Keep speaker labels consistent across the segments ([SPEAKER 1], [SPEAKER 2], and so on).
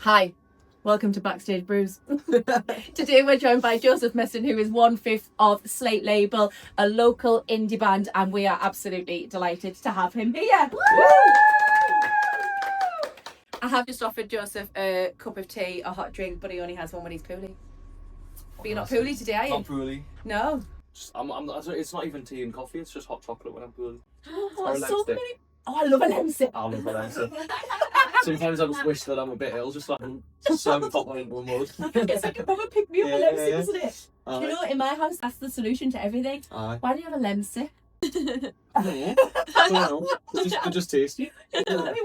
[SPEAKER 1] Hi, welcome to Backstage Brews. Today we're joined by Joseph Meston, who is 1/5 of Slate Label, a local indie band, and we are absolutely delighted to have him here. I have just offered Joseph a cup of tea, a hot drink, but he only has one when he's poorly. But you're not poorly today, are you?
[SPEAKER 2] Not poorly.
[SPEAKER 1] No.
[SPEAKER 2] It's not even tea and coffee, it's just hot chocolate when I'm poorly.
[SPEAKER 1] Oh, so many. Oh, I love a Lemsip.
[SPEAKER 2] I love a Lemsip. Sometimes I just wish that I'm a bit ill, just like pop one into a mud.
[SPEAKER 1] It's like a proper pick me up, a Lemsip, isn't it?
[SPEAKER 2] Aye.
[SPEAKER 1] You know, in my house, that's the solution to everything.
[SPEAKER 2] Aye.
[SPEAKER 1] Why do you have a Lemsip?
[SPEAKER 2] I don't know. They're just tasty.
[SPEAKER 1] Isn't it?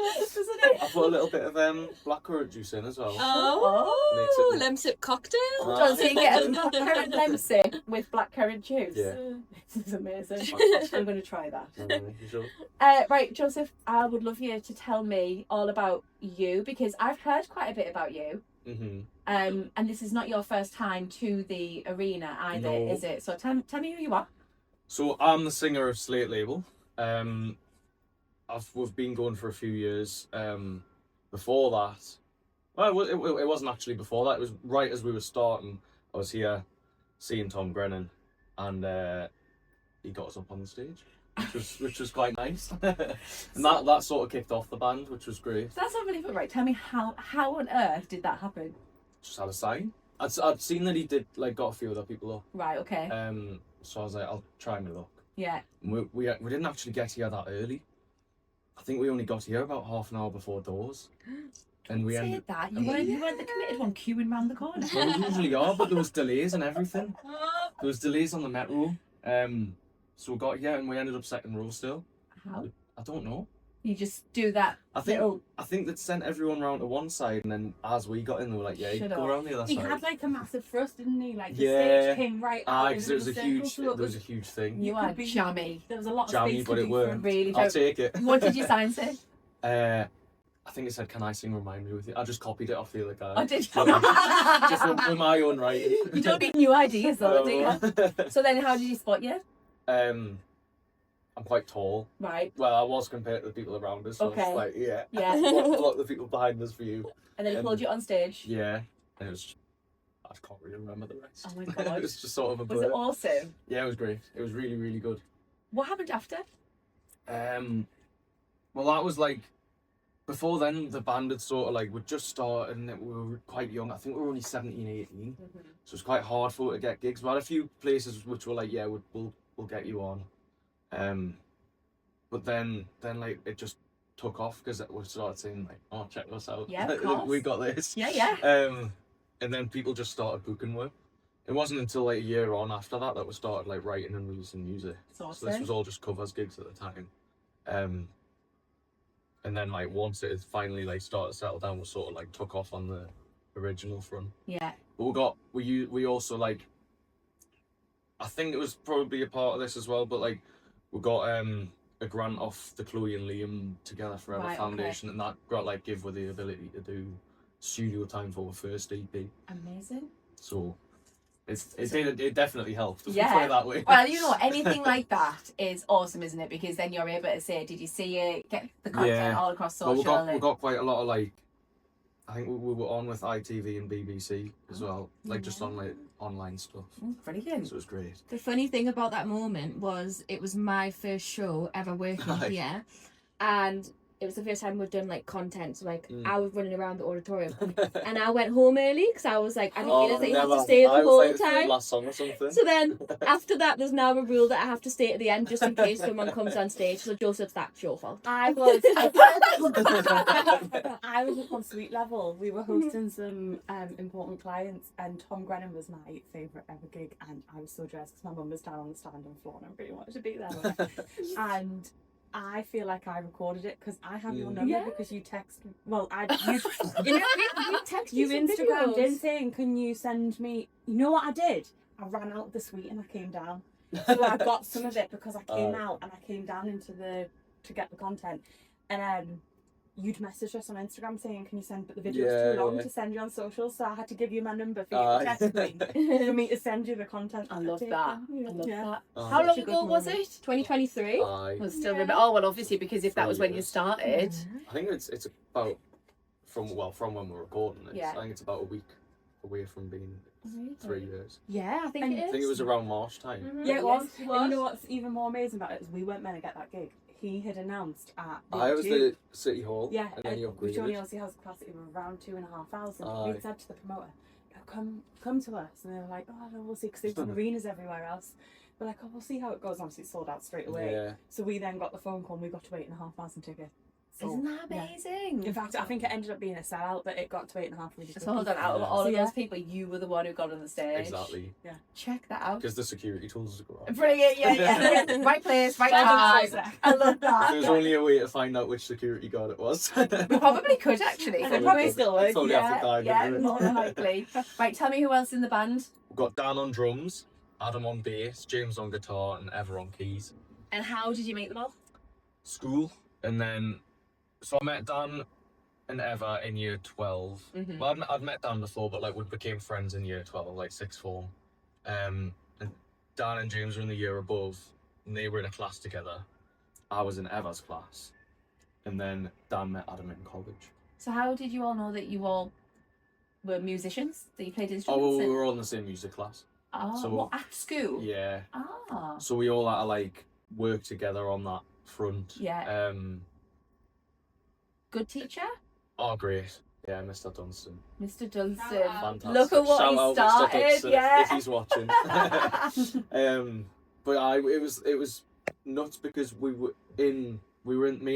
[SPEAKER 2] I put a little bit of blackcurrant juice in as well.
[SPEAKER 3] Oh, Lemsip cocktail.
[SPEAKER 1] So you get a blackcurrant Lemsip with blackcurrant juice.
[SPEAKER 2] Yeah.
[SPEAKER 1] This is amazing. I'm going to try that.
[SPEAKER 2] You sure?
[SPEAKER 1] Right, Joseph, I would love you to tell me all about you, because I've heard quite a bit about you.
[SPEAKER 2] Mm-hmm.
[SPEAKER 1] And this is not your first time to the arena either,
[SPEAKER 2] No.
[SPEAKER 1] is it? So tell me who you are.
[SPEAKER 2] So I'm the singer of Slate Label. We've been going for a few years. Before that, well, it wasn't actually before that. It was right as we were starting. I was here seeing Tom Grennan, and he got us up on the stage, which was quite nice. And that sort of kicked off the band, which was great.
[SPEAKER 1] That's unbelievable, right? Tell me how on earth did that happen?
[SPEAKER 2] Just had a sign. I'd seen that he did got a few other people up.
[SPEAKER 1] Right, okay.
[SPEAKER 2] So I was like, I'll try my luck.
[SPEAKER 1] Yeah.
[SPEAKER 2] And we didn't actually get here that early. I think we only got here about half an hour before doors. And we ended.
[SPEAKER 1] That you weren't the committed one queuing round the corner.
[SPEAKER 2] Well, we usually are, but there was delays and everything. There was delays on the metro. So we got here and we ended up second row still.
[SPEAKER 1] How?
[SPEAKER 2] I don't know.
[SPEAKER 1] You just do that.
[SPEAKER 2] I think they'd sent everyone round to one side, and then as we got in, they were like, "Yeah, you go around the other
[SPEAKER 4] He
[SPEAKER 2] side."
[SPEAKER 4] had like a massive thrust, didn't he? Like the
[SPEAKER 2] Yeah.
[SPEAKER 4] stage came right out.
[SPEAKER 2] Because there was a huge thing.
[SPEAKER 1] You are jammy.
[SPEAKER 4] There was a lot of
[SPEAKER 2] Jammy,
[SPEAKER 4] space
[SPEAKER 2] but
[SPEAKER 4] to
[SPEAKER 2] it
[SPEAKER 4] do
[SPEAKER 2] worked.
[SPEAKER 1] Really.
[SPEAKER 2] I'll take it.
[SPEAKER 1] What did your sign say?
[SPEAKER 2] I think it said, "Can I sing Remind Me With You?" I just copied it off the other guy.
[SPEAKER 1] Oh, did you?
[SPEAKER 2] Just with my own writing.
[SPEAKER 1] You don't need new ideas though, do you?
[SPEAKER 2] No.
[SPEAKER 1] So then how did you spot you?
[SPEAKER 2] I'm quite tall.
[SPEAKER 1] Right.
[SPEAKER 2] Well, I was compared to the people around us. So
[SPEAKER 1] Okay.
[SPEAKER 2] I was like, yeah.
[SPEAKER 1] Yeah.
[SPEAKER 2] Block the people behind us for you.
[SPEAKER 1] And then he pulled you on stage.
[SPEAKER 2] Yeah. And it was. I can't really remember the rest.
[SPEAKER 1] Oh my God.
[SPEAKER 2] It was just sort of a
[SPEAKER 1] Was
[SPEAKER 2] blur.
[SPEAKER 1] it awesome?
[SPEAKER 2] Yeah, it was great. It was really, really good.
[SPEAKER 1] What happened after?
[SPEAKER 2] Well, that was like. Before then, the band had sort of like, we'd just started and we were quite young. I think we were only 17, 18. So it was quite hard for it to get gigs. We had a few places which were like, yeah, we'll get you on. But then like it just took off because we started saying like, oh, check this out.
[SPEAKER 1] Yeah, of course.
[SPEAKER 2] We got this.
[SPEAKER 1] Yeah.
[SPEAKER 2] And then people just started booking work. It wasn't until like a year on after that we started like writing and releasing music. So this was all just covers gigs at the time. And then like once it had finally like started to settle down, we sort of like took off on the original front.
[SPEAKER 1] Yeah.
[SPEAKER 2] But we also like, I think it was probably a part of this as well, but like we got a grant off the Chloe and Liam Together Forever Foundation, and that got like give with the ability to do studio time for the first EP.
[SPEAKER 1] Amazing.
[SPEAKER 2] So it definitely helped. Put it that way.
[SPEAKER 1] Well, you know, anything like that is awesome, isn't it? Because then you're able to say, did you see it? Get the content all across social.
[SPEAKER 2] Well, we got quite a lot of like, I think we were on with ITV and BBC as well, like just on like online stuff.
[SPEAKER 1] Brilliant.
[SPEAKER 2] So it was great.
[SPEAKER 3] The funny thing about that moment was it was my first show ever working here, and it was the first time we'd done like content. So like I was running around the auditorium, and I went home early because I was like, I didn't realize that you have to stay the whole time.
[SPEAKER 2] Last song or something.
[SPEAKER 3] So then after that, there's now a rule that I have to stay at the end just in case someone comes on stage. So Joseph's that's your fault.
[SPEAKER 4] I was up on Suite Level. We were hosting some important clients, and Tom Grennan was my favourite ever gig, and I was so dressed because my mum was down on the standing floor and I really wanted to be there. And I feel like I recorded it because I have your number because you text. Well, you Instagrammed in saying, "Can you send me?" You know what I did? I ran out of the suite and I came down. So I got some of it because I came out and I came down to get the content, and you'd messaged us on Instagram saying, "Can you send?" But the video's too long to send you on social, so I had to give you my number for you to text me for me to send you the content.
[SPEAKER 1] I love that. I love that.
[SPEAKER 3] How long ago was it? 2023.
[SPEAKER 1] Was still remember. Oh well, obviously because if that was when you started.
[SPEAKER 2] I think it's about from when we're recording this.
[SPEAKER 1] Yeah.
[SPEAKER 2] I think it's about a week away from being 3 years.
[SPEAKER 1] Yeah, I think
[SPEAKER 4] And
[SPEAKER 1] it is.
[SPEAKER 2] I think it was around March time.
[SPEAKER 3] Mhm.
[SPEAKER 4] Yeah, it was.
[SPEAKER 1] Yes, it
[SPEAKER 4] And you know what's even more amazing about it is we weren't meant to get that gig. He had announced at
[SPEAKER 2] I was the City Hall.
[SPEAKER 4] yeah,
[SPEAKER 2] And then you
[SPEAKER 4] which only
[SPEAKER 2] upgraded.
[SPEAKER 4] obviously has capacity of around 2,500.
[SPEAKER 2] Aye.
[SPEAKER 4] We said to the promoter, come to us, and they were like, oh no, we'll see, because they've done arenas everywhere else. We're like, oh, we'll see how it goes. Obviously, it sold out straight away.
[SPEAKER 2] Yeah.
[SPEAKER 4] So we then got the phone call, and we got to 8,500 tickets. So,
[SPEAKER 1] Isn't that
[SPEAKER 4] yeah.
[SPEAKER 1] amazing?
[SPEAKER 4] In fact, I think it ended up being a sellout, but it got to 8,500.
[SPEAKER 1] So hold on, out of
[SPEAKER 2] Yeah.
[SPEAKER 1] all of
[SPEAKER 4] So, yeah.
[SPEAKER 1] those people, you were the one who got on the stage.
[SPEAKER 2] Exactly.
[SPEAKER 1] Check that out.
[SPEAKER 2] Because the security told us to go out.
[SPEAKER 1] Brilliant, yeah. Right place, right
[SPEAKER 4] Right
[SPEAKER 1] time.
[SPEAKER 4] time.
[SPEAKER 1] I love that.
[SPEAKER 2] There's only a way to find out which security guard it was.
[SPEAKER 1] We probably could actually.
[SPEAKER 4] And
[SPEAKER 1] couldn't
[SPEAKER 4] it probably
[SPEAKER 1] we?
[SPEAKER 4] still works.
[SPEAKER 2] Probably have to dive
[SPEAKER 1] yeah,
[SPEAKER 2] into it.
[SPEAKER 1] more than likely. Right, tell me who else in the band.
[SPEAKER 2] We've got Dan on drums, Adam on bass, James on guitar, and Ever on keys.
[SPEAKER 1] And how did you meet them all?
[SPEAKER 2] School, and then so I met Dan and Ever in year 12.
[SPEAKER 1] Mhm.
[SPEAKER 2] Well, I'd met Dan before, but like we became friends in year 12, like sixth form. And Dan and James were in the year above, and they were in a class together. I was in Ever's class, and then Dan met Adam in college.
[SPEAKER 1] So how did you all know that you all were musicians? That you played
[SPEAKER 2] Oh,
[SPEAKER 1] instruments?
[SPEAKER 2] well, we
[SPEAKER 1] and-
[SPEAKER 2] were all in the same music class.
[SPEAKER 1] Oh,
[SPEAKER 2] so-
[SPEAKER 1] what, at school?
[SPEAKER 2] Yeah.
[SPEAKER 1] Ah.
[SPEAKER 2] So we all had to like work together on that front.
[SPEAKER 1] Yeah. Good teacher?
[SPEAKER 2] Oh, great. Yeah, Mr. Dunson.
[SPEAKER 1] Mr. Dunson.
[SPEAKER 2] Fantastic.
[SPEAKER 1] Look at what
[SPEAKER 2] Shout
[SPEAKER 1] he
[SPEAKER 2] out
[SPEAKER 1] started,
[SPEAKER 2] Mr. Dunson
[SPEAKER 1] yeah.
[SPEAKER 2] if he's watching. But it was nuts because me and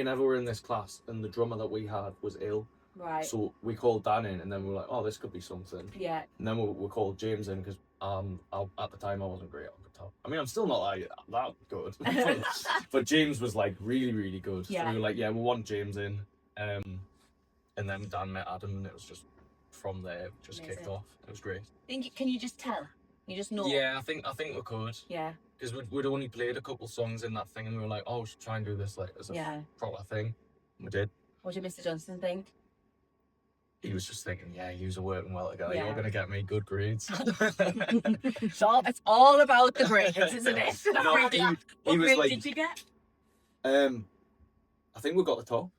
[SPEAKER 2] Eva were in this class, and the drummer that we had was ill.
[SPEAKER 1] Right.
[SPEAKER 2] So we called Dan in, and then we were like, oh, this could be something.
[SPEAKER 1] Yeah.
[SPEAKER 2] And then we called James in because at the time I wasn't great on guitar. I mean, I'm still not like that good, but James was like really, really good.
[SPEAKER 1] Yeah.
[SPEAKER 2] So we were like, yeah, we want James in. And then Dan met Adam, and it was just from there, it just kicked
[SPEAKER 1] Amazing.
[SPEAKER 2] off. It was great.
[SPEAKER 1] Can you just tell? You just know?
[SPEAKER 2] Yeah, I think we could,
[SPEAKER 1] Yeah.
[SPEAKER 2] because we'd only played a couple songs in that thing, and we were like, oh, we should try and do this like as a
[SPEAKER 1] Yeah.
[SPEAKER 2] proper thing. And we did.
[SPEAKER 1] What did Mr. Johnson think?
[SPEAKER 2] He was just thinking, yeah, you are working well together.
[SPEAKER 1] Yeah.
[SPEAKER 2] You're gonna get me good grades.
[SPEAKER 1] So it's all about the grades, isn't it?
[SPEAKER 2] No, he was like,
[SPEAKER 4] did you get?
[SPEAKER 2] I think we got the top.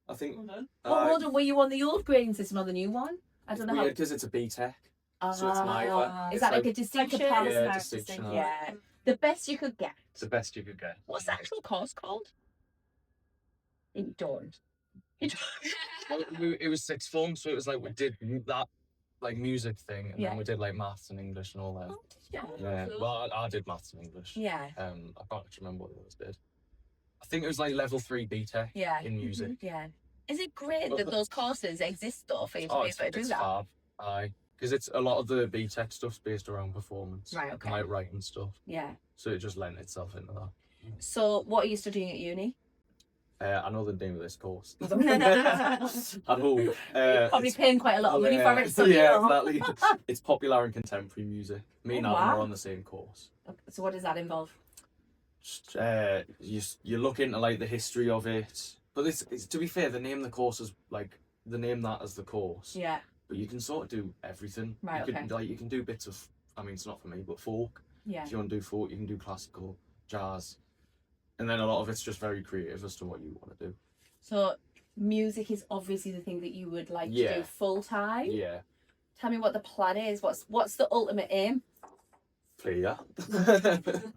[SPEAKER 2] I think.
[SPEAKER 4] Well done.
[SPEAKER 1] Oh, hold on, were you on the old grading system or the new one? I don't know how.
[SPEAKER 2] Because it's a B Tech. so it's neither.
[SPEAKER 1] Is
[SPEAKER 2] It's
[SPEAKER 1] that like
[SPEAKER 2] like-
[SPEAKER 1] a distinction?
[SPEAKER 2] Yeah, distinction.
[SPEAKER 1] Yeah. The best you could get.
[SPEAKER 2] It's the best you could get.
[SPEAKER 1] What's the actual course called? You don't.
[SPEAKER 2] Well, it was sixth form, so it was like we did that like music thing, and
[SPEAKER 1] Yeah.
[SPEAKER 2] then we did like maths and English and all that.
[SPEAKER 1] Oh, did you?
[SPEAKER 2] Yeah. Well, I did maths and English.
[SPEAKER 1] Yeah.
[SPEAKER 2] I can't actually remember what the others did. I think it was like level 3 B Tech
[SPEAKER 1] Yeah.
[SPEAKER 2] in music.
[SPEAKER 1] Yeah. Is it great that those courses exist though for you to
[SPEAKER 2] Oh,
[SPEAKER 1] be
[SPEAKER 2] it's
[SPEAKER 1] able to do that?
[SPEAKER 2] fab. Aye. Because it's a lot of the B Tech stuff's based around performance.
[SPEAKER 1] Right, okay.
[SPEAKER 2] And like writing stuff.
[SPEAKER 1] Yeah.
[SPEAKER 2] So it just lent itself into that.
[SPEAKER 1] So what are you studying at uni?
[SPEAKER 2] I know the name of this course.
[SPEAKER 1] Probably
[SPEAKER 2] At home. It's-
[SPEAKER 1] paying quite a lot of money for it. So you
[SPEAKER 2] yeah,
[SPEAKER 1] know.
[SPEAKER 2] exactly. It's popular and contemporary music. Me and
[SPEAKER 1] Oh,
[SPEAKER 2] Adam
[SPEAKER 1] wow.
[SPEAKER 2] are on the same course.
[SPEAKER 1] So what does that involve?
[SPEAKER 2] Just, you look into like the history of it, but it's to be fair, the name of the course is like the name that as the course.
[SPEAKER 1] Yeah.
[SPEAKER 2] But you can sort of do everything.
[SPEAKER 1] Right,
[SPEAKER 2] You can,
[SPEAKER 1] okay.
[SPEAKER 2] like you can do bits of. I mean, it's not for me, but folk.
[SPEAKER 1] Yeah.
[SPEAKER 2] If you want to do folk, you can do classical, jazz, and then a lot of it's just very creative as to what you want to do.
[SPEAKER 1] So music is obviously the thing that you would like to
[SPEAKER 2] Yeah.
[SPEAKER 1] do full time.
[SPEAKER 2] Yeah,
[SPEAKER 1] Tell me what the plan is. What's the ultimate aim?
[SPEAKER 2] play yeah.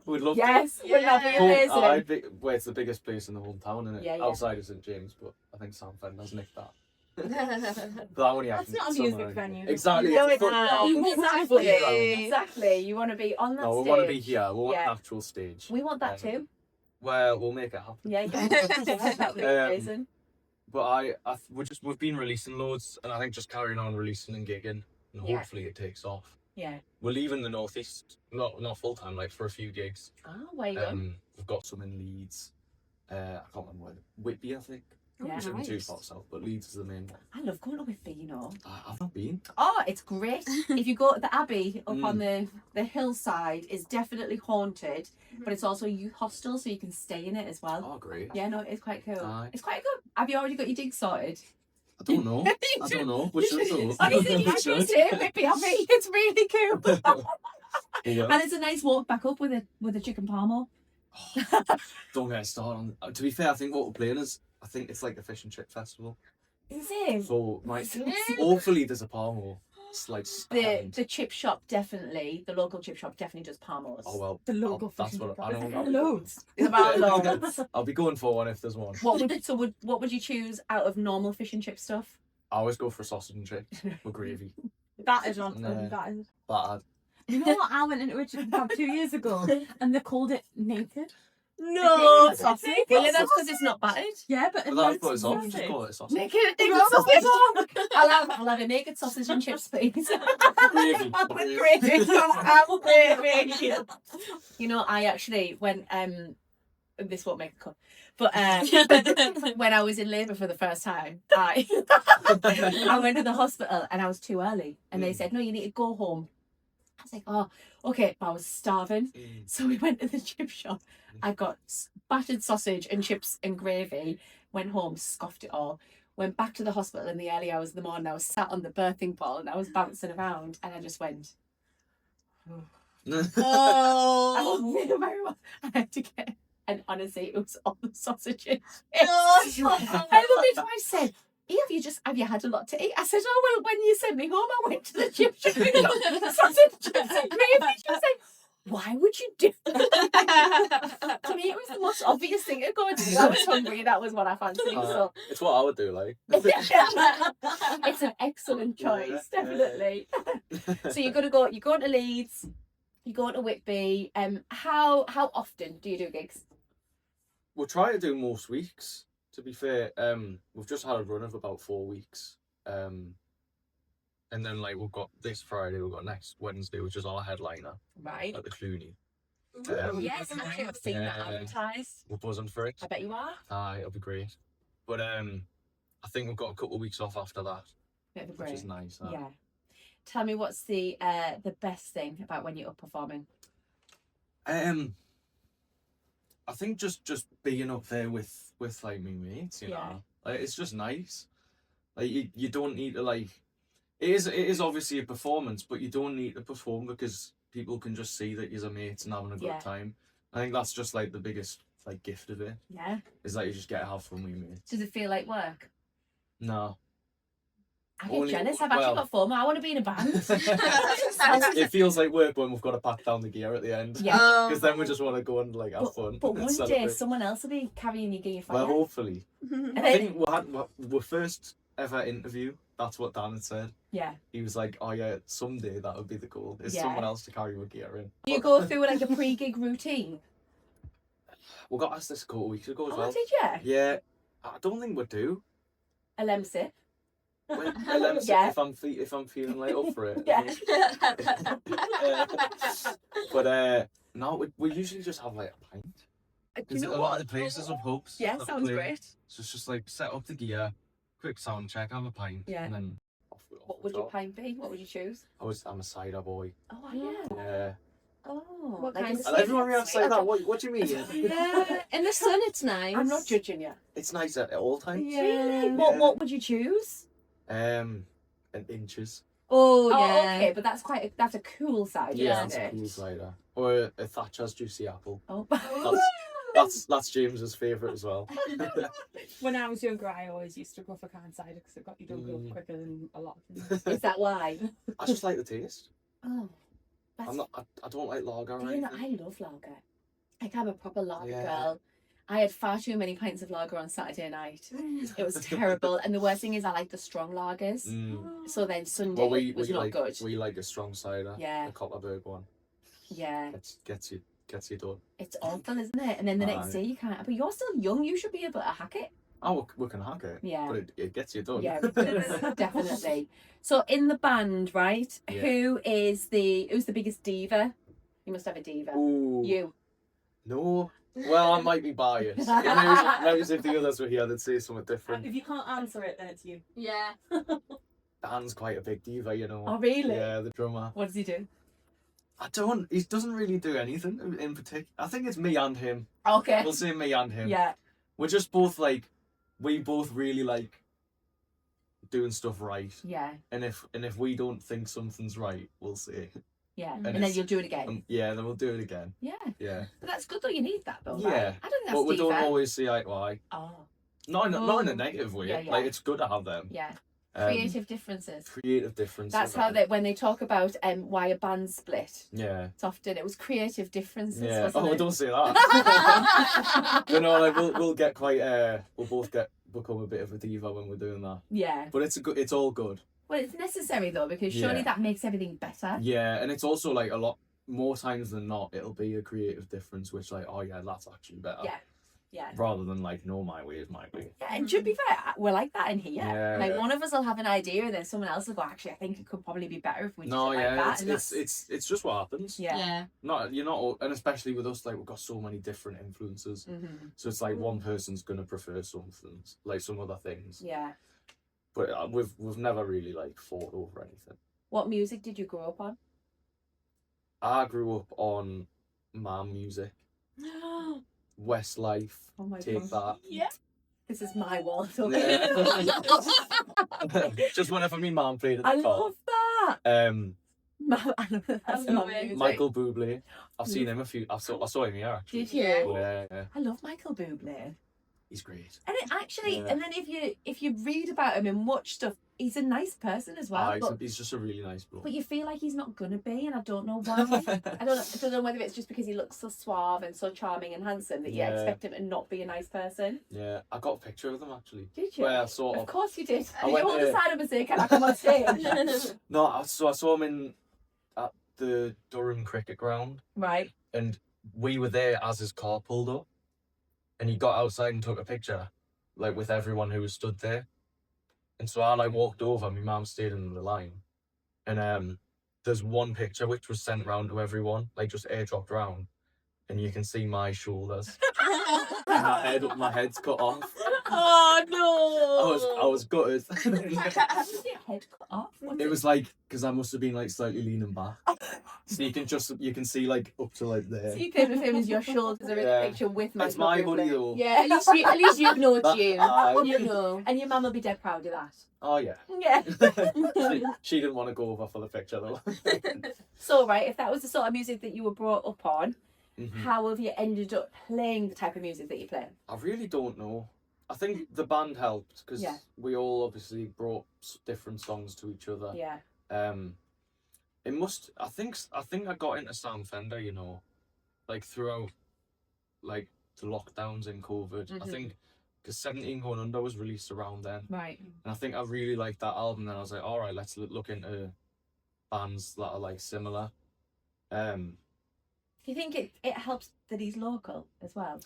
[SPEAKER 2] We'd love
[SPEAKER 1] Yes,
[SPEAKER 2] to.
[SPEAKER 1] wouldn't that be
[SPEAKER 2] Well,
[SPEAKER 1] amazing?
[SPEAKER 2] well, it's the biggest place in the whole town, isn't it?
[SPEAKER 1] Yeah, yeah.
[SPEAKER 2] Outside of St James, but I think Sam Fender's nicked that. But
[SPEAKER 1] Exactly.
[SPEAKER 2] that only
[SPEAKER 4] That's
[SPEAKER 2] happens
[SPEAKER 4] not a
[SPEAKER 2] somewhere
[SPEAKER 4] music
[SPEAKER 2] in-
[SPEAKER 4] venue.
[SPEAKER 2] Exactly.
[SPEAKER 1] No,
[SPEAKER 2] it's
[SPEAKER 1] it's
[SPEAKER 2] not-
[SPEAKER 1] not. Exactly. You want to be on that
[SPEAKER 2] No, we
[SPEAKER 1] stage.
[SPEAKER 2] want to be here. We want
[SPEAKER 1] Yeah.
[SPEAKER 2] an actual stage.
[SPEAKER 1] We want that
[SPEAKER 2] Um,
[SPEAKER 1] too.
[SPEAKER 2] Well, we'll make it happen.
[SPEAKER 1] Yeah, yeah. That would be amazing.
[SPEAKER 2] But we've been releasing loads, and I think just carrying on releasing and gigging, and
[SPEAKER 1] Yeah.
[SPEAKER 2] hopefully it takes off.
[SPEAKER 1] Yeah.
[SPEAKER 2] We're leaving the northeast, not full time, like for a few gigs.
[SPEAKER 1] Oh, where you going?
[SPEAKER 2] We've got some in Leeds. I can't remember where. Whitby, I think.
[SPEAKER 1] Yeah.
[SPEAKER 2] Shouldn't be too
[SPEAKER 3] nice.
[SPEAKER 2] far south, but Leeds is the main one.
[SPEAKER 1] I love going to Whitby, you know.
[SPEAKER 2] I've not been.
[SPEAKER 1] Oh, it's great. If you go to the Abbey up on
[SPEAKER 2] Mm.
[SPEAKER 1] the hillside, it's definitely haunted, but it's also a youth hostel, so you can stay in it as well.
[SPEAKER 2] Oh, great.
[SPEAKER 1] Yeah, no, it's quite cool.
[SPEAKER 2] Aye.
[SPEAKER 1] It's quite good. Have you already got your digs sorted?
[SPEAKER 2] I don't know. I don't know. We should know.
[SPEAKER 1] Honestly, you
[SPEAKER 2] We
[SPEAKER 1] should do Whitby Abbey. It's really cool.
[SPEAKER 2] Yeah.
[SPEAKER 1] And it's a nice walk back up with a chicken parmo.
[SPEAKER 2] Don't get started on. To be fair, I think what we're playing is, I think it's like a fish and chip festival.
[SPEAKER 1] Is it?
[SPEAKER 2] So hopefully there's a Palmo. It's like
[SPEAKER 1] The chip shop definitely, the local chip shop definitely does Palmos.
[SPEAKER 2] Oh well,
[SPEAKER 4] The local
[SPEAKER 2] that's
[SPEAKER 4] fishing
[SPEAKER 2] what
[SPEAKER 4] shop.
[SPEAKER 2] I don't
[SPEAKER 4] There's
[SPEAKER 2] know.
[SPEAKER 4] loads.
[SPEAKER 1] It's about loads.
[SPEAKER 2] I'll be going for one if there's one.
[SPEAKER 1] What would you choose out of normal fish and chip stuff?
[SPEAKER 2] I always go for sausage and chips with gravy.
[SPEAKER 4] That is on.
[SPEAKER 2] Nah.
[SPEAKER 4] That is.
[SPEAKER 2] Bad.
[SPEAKER 4] You know what? I went into a chicken shop 2 years ago, and they called it naked.
[SPEAKER 1] No,
[SPEAKER 4] Sausage.
[SPEAKER 1] Well, yeah, that's because it's not battered.
[SPEAKER 4] Yeah, but
[SPEAKER 2] But that's what it's on. Just call it a sausage.
[SPEAKER 1] Naked sausage. I'll have a naked sausage and chips, please.
[SPEAKER 2] Gravy.
[SPEAKER 1] With gravy. I'll have gravy. You know, I actually went. This won't make a cut, but when I was in labour for the first time, I went to the hospital and I was too early, and they said, "No, you need to go home." I was like, "Oh, okay," but I was starving, so we went to the chip shop. I got battered sausage and chips and gravy. Went home, scoffed it all. Went back to the hospital in the early hours of the morning. I was sat on the birthing ball and I was bouncing around, and I just went, "Oh, I wasn't feeling very well." I had to get. And honestly, it was all the sausages. And the midwife said, have you had a lot to eat? I said, "Oh, well, when you sent me home, I went to the chip shop and got sausage, chips and gravy." She was like, "Why would you do that?" To me, it was the most obvious thing to go and do. I was hungry. That was what I fancied. So
[SPEAKER 2] It's what I would do, like.
[SPEAKER 1] it's an excellent choice, definitely. So you're going to Leeds, you're going to Whitby. How often do you do gigs?
[SPEAKER 2] We'll try to do most weeks. To be fair, we've just had a run of about 4 weeks. And then like we've got this Friday, we've got next Wednesday, which is our headliner
[SPEAKER 1] Right.
[SPEAKER 2] at the Clooney.
[SPEAKER 1] Yes, actually, I've seen that advertised.
[SPEAKER 2] We're buzzing for it.
[SPEAKER 1] I bet you are.
[SPEAKER 2] Aye, it'll be great. But I think we've got a couple of weeks off after that,
[SPEAKER 1] Bit of a
[SPEAKER 2] which
[SPEAKER 1] break.
[SPEAKER 2] is nice.
[SPEAKER 1] Yeah. Tell me, what's the best thing about when you're up performing?
[SPEAKER 2] I think just being up there with like me mates, you know, like it's just nice. Like you don't need to like. It is obviously a performance, but you don't need to perform because people can just see that you're mates and having a good time. I think that's just like the biggest like gift of it. Yeah. Is that you just get to have fun with your mates.
[SPEAKER 1] Does it feel like work?
[SPEAKER 2] No.
[SPEAKER 1] I get jealous. I've actually got FOMO. I want to be in a band.
[SPEAKER 2] It feels like work when we've got to pack down the gear at the end.
[SPEAKER 1] Yeah.
[SPEAKER 2] Because then we just want to go and like have fun.
[SPEAKER 1] But one day someone else will be carrying your gear for you.
[SPEAKER 2] Well, hopefully. I think we had our first ever interview. That's what Dan had said. Yeah. He was like, "Oh yeah, someday that would be the goal. Is someone else to carry your gear in."
[SPEAKER 1] Do you go through like a pre-gig routine?
[SPEAKER 2] We got asked this a couple of weeks ago as well.
[SPEAKER 1] Oh, did you?
[SPEAKER 2] Yeah. I don't think we do.
[SPEAKER 1] A Lemsip.
[SPEAKER 2] If I'm feeling like up for it.
[SPEAKER 1] Yeah.
[SPEAKER 2] But no, we usually just have like a pint. Because a lot of the places have hopes.
[SPEAKER 1] Yeah, sounds great.
[SPEAKER 2] So it's just like set up the gear, quick sound check, have a pint, and then off we go.
[SPEAKER 1] What would your pint be? What would you choose?
[SPEAKER 2] I'm a cider boy.
[SPEAKER 1] Oh yeah.
[SPEAKER 2] Yeah.
[SPEAKER 1] Oh.
[SPEAKER 3] What
[SPEAKER 1] like
[SPEAKER 3] kind of
[SPEAKER 2] And everyone reacts like that. What do you mean?
[SPEAKER 3] Yeah, in the sun it's nice.
[SPEAKER 1] I'm not judging you.
[SPEAKER 2] It's nice at all times.
[SPEAKER 1] Yeah. Really? What would you choose?
[SPEAKER 2] And inches.
[SPEAKER 1] Oh yeah. Okay, but that's a cool cider.
[SPEAKER 2] Yeah,
[SPEAKER 1] isn't
[SPEAKER 2] that's a
[SPEAKER 1] it?
[SPEAKER 2] cool cider. Or a Thatcher's juicy apple.
[SPEAKER 1] Oh.
[SPEAKER 2] That's James's favourite as well.
[SPEAKER 4] When I was younger, I always used to go for canned cider because it got you drunk up quicker than a lot of things.
[SPEAKER 1] Is that why?
[SPEAKER 2] I just like the taste.
[SPEAKER 1] Oh.
[SPEAKER 2] I don't like lager.
[SPEAKER 1] You know, I love lager. Like I'm a proper lager girl. I had far too many pints of lager on Saturday night. It was terrible. And the worst thing is I like the strong lagers. So then Sunday was not good.
[SPEAKER 2] We like a strong cider.
[SPEAKER 1] Yeah.
[SPEAKER 2] A Copperberg one.
[SPEAKER 1] Yeah.
[SPEAKER 2] Gets you done.
[SPEAKER 1] It's awful, isn't it? And then the next day you can't. But you're still young. You should be able to hack it.
[SPEAKER 2] Oh, we can hack it. Yeah. But it gets you done.
[SPEAKER 1] Yeah, definitely. So in the band, right? Yeah. Who's the biggest diva? You must have a diva.
[SPEAKER 2] Ooh.
[SPEAKER 1] You.
[SPEAKER 2] No. Well, I might be biased. Maybe if the others were here, they'd say something different.
[SPEAKER 4] If you can't answer it, then it's you.
[SPEAKER 3] Yeah.
[SPEAKER 2] Dan's quite a big diva, you know.
[SPEAKER 1] Oh, really?
[SPEAKER 2] Yeah, the drummer.
[SPEAKER 1] What does he do?
[SPEAKER 2] He doesn't really do anything in particular. I think it's me and him.
[SPEAKER 1] Okay.
[SPEAKER 2] We'll say me and him.
[SPEAKER 1] Yeah.
[SPEAKER 2] We're just both like, we both really like doing stuff right.
[SPEAKER 1] Yeah.
[SPEAKER 2] And if we don't think something's right, we'll say.
[SPEAKER 1] Yeah. And then you'll do it again.
[SPEAKER 2] Yeah, then we'll do it again.
[SPEAKER 1] Yeah.
[SPEAKER 2] Yeah.
[SPEAKER 1] But that's good though, you need that though.
[SPEAKER 2] Yeah.
[SPEAKER 1] Right? I don't think that's
[SPEAKER 2] But we
[SPEAKER 1] diva.
[SPEAKER 2] don't always see eye to eye.
[SPEAKER 1] Oh.
[SPEAKER 2] Not in a negative way.
[SPEAKER 1] Yeah, yeah.
[SPEAKER 2] Like, it's good to have them.
[SPEAKER 1] Yeah.
[SPEAKER 2] Um,
[SPEAKER 1] Creative differences.
[SPEAKER 2] Creative differences.
[SPEAKER 1] That's how when they talk about why a band split.
[SPEAKER 2] Yeah.
[SPEAKER 1] It's often, it was creative differences,
[SPEAKER 2] Yeah.
[SPEAKER 1] wasn't it?
[SPEAKER 2] Don't say that. You know, like, we'll get quite, we'll both become a bit of a diva when we're doing that.
[SPEAKER 1] Yeah.
[SPEAKER 2] But it's all good.
[SPEAKER 1] Well, it's necessary though, because surely that makes everything better.
[SPEAKER 2] Yeah, and it's also like a lot more times than not, it'll be a creative difference, which like, oh yeah, that's actually better.
[SPEAKER 1] Yeah. Yeah.
[SPEAKER 2] Rather than like, no, my way is my way.
[SPEAKER 1] Yeah, and to be fair, we're like that in here.
[SPEAKER 2] Yeah,
[SPEAKER 1] like one of us will have an idea, and then someone else will go, actually, I think it could probably be better if we did it like that.
[SPEAKER 2] It's just what happens.
[SPEAKER 1] Yeah.
[SPEAKER 2] You're not, and especially with us, like we've got so many different influences.
[SPEAKER 1] Mm-hmm.
[SPEAKER 2] So it's like one person's gonna prefer something, like some other things.
[SPEAKER 1] Yeah.
[SPEAKER 2] But we've never really like fought over anything.
[SPEAKER 1] What music did you grow up on?
[SPEAKER 2] I grew up on man music. Westlife,
[SPEAKER 1] Oh my
[SPEAKER 2] Take
[SPEAKER 1] God.
[SPEAKER 2] That.
[SPEAKER 1] Yeah. This is my world.
[SPEAKER 2] Just whenever my mum played at the
[SPEAKER 1] I
[SPEAKER 2] top.
[SPEAKER 1] love that.
[SPEAKER 4] I love it.
[SPEAKER 2] Michael Bublé. I've seen him I saw him here actually.
[SPEAKER 1] Did you?
[SPEAKER 2] Yeah.
[SPEAKER 1] I love Michael Bublé.
[SPEAKER 2] He's great.
[SPEAKER 1] And it actually,
[SPEAKER 2] Yeah.
[SPEAKER 1] and then if you read about him and watch stuff, he's a nice person as well.
[SPEAKER 2] He's just a really nice bloke.
[SPEAKER 1] But you feel like he's not gonna be, and I don't know why. I don't know whether it's just because he looks so suave and so charming and handsome that you expect him to not be a nice person.
[SPEAKER 2] Yeah, I got a picture of them actually.
[SPEAKER 1] Did you?
[SPEAKER 2] Well, sort
[SPEAKER 1] Of course you did.
[SPEAKER 2] I
[SPEAKER 1] You
[SPEAKER 2] went
[SPEAKER 1] all
[SPEAKER 2] to-
[SPEAKER 1] decided to say, "Can I come on stage?"
[SPEAKER 2] No, so I saw him at the Durham cricket ground,
[SPEAKER 1] Right.
[SPEAKER 2] and we were there as his car pulled up, and he got outside and took a picture, like with everyone who was stood there. And so I like walked over, my mum stayed in the line, and there's one picture which was sent round to everyone, like just airdropped round, and you can see my shoulders. And my head's cut off.
[SPEAKER 1] Oh no!
[SPEAKER 2] I was gutted.
[SPEAKER 1] How did your head cut off?
[SPEAKER 2] It was like, because I must have been like slightly leaning back, so you can see like up to like there.
[SPEAKER 1] So you came with him as your shoulders are in the picture with Michael
[SPEAKER 2] It's my
[SPEAKER 1] Bublé.
[SPEAKER 2] hoodie though.
[SPEAKER 1] Yeah,
[SPEAKER 3] At least you know it's you. You know.
[SPEAKER 1] And your mum will be dead proud of that.
[SPEAKER 2] Oh yeah.
[SPEAKER 1] Yeah.
[SPEAKER 2] she didn't want to go over for the picture though.
[SPEAKER 1] So right, if that was the sort of music that you were brought up on,
[SPEAKER 2] Mhm.
[SPEAKER 1] how have you ended up playing the type of music that you play?
[SPEAKER 2] I really don't know. I think the band helped because we all obviously brought different songs to each other.
[SPEAKER 1] Yeah.
[SPEAKER 2] It must. I think I got into Fender, you know, like throughout, like the lockdowns and COVID. I
[SPEAKER 1] Mhm.
[SPEAKER 2] think because 17 Going Under was released around then,
[SPEAKER 1] Right.
[SPEAKER 2] and I think I really liked that album. Then I was like, all right, let's look into bands that are like similar.
[SPEAKER 1] Do you think it helps that he's local as well?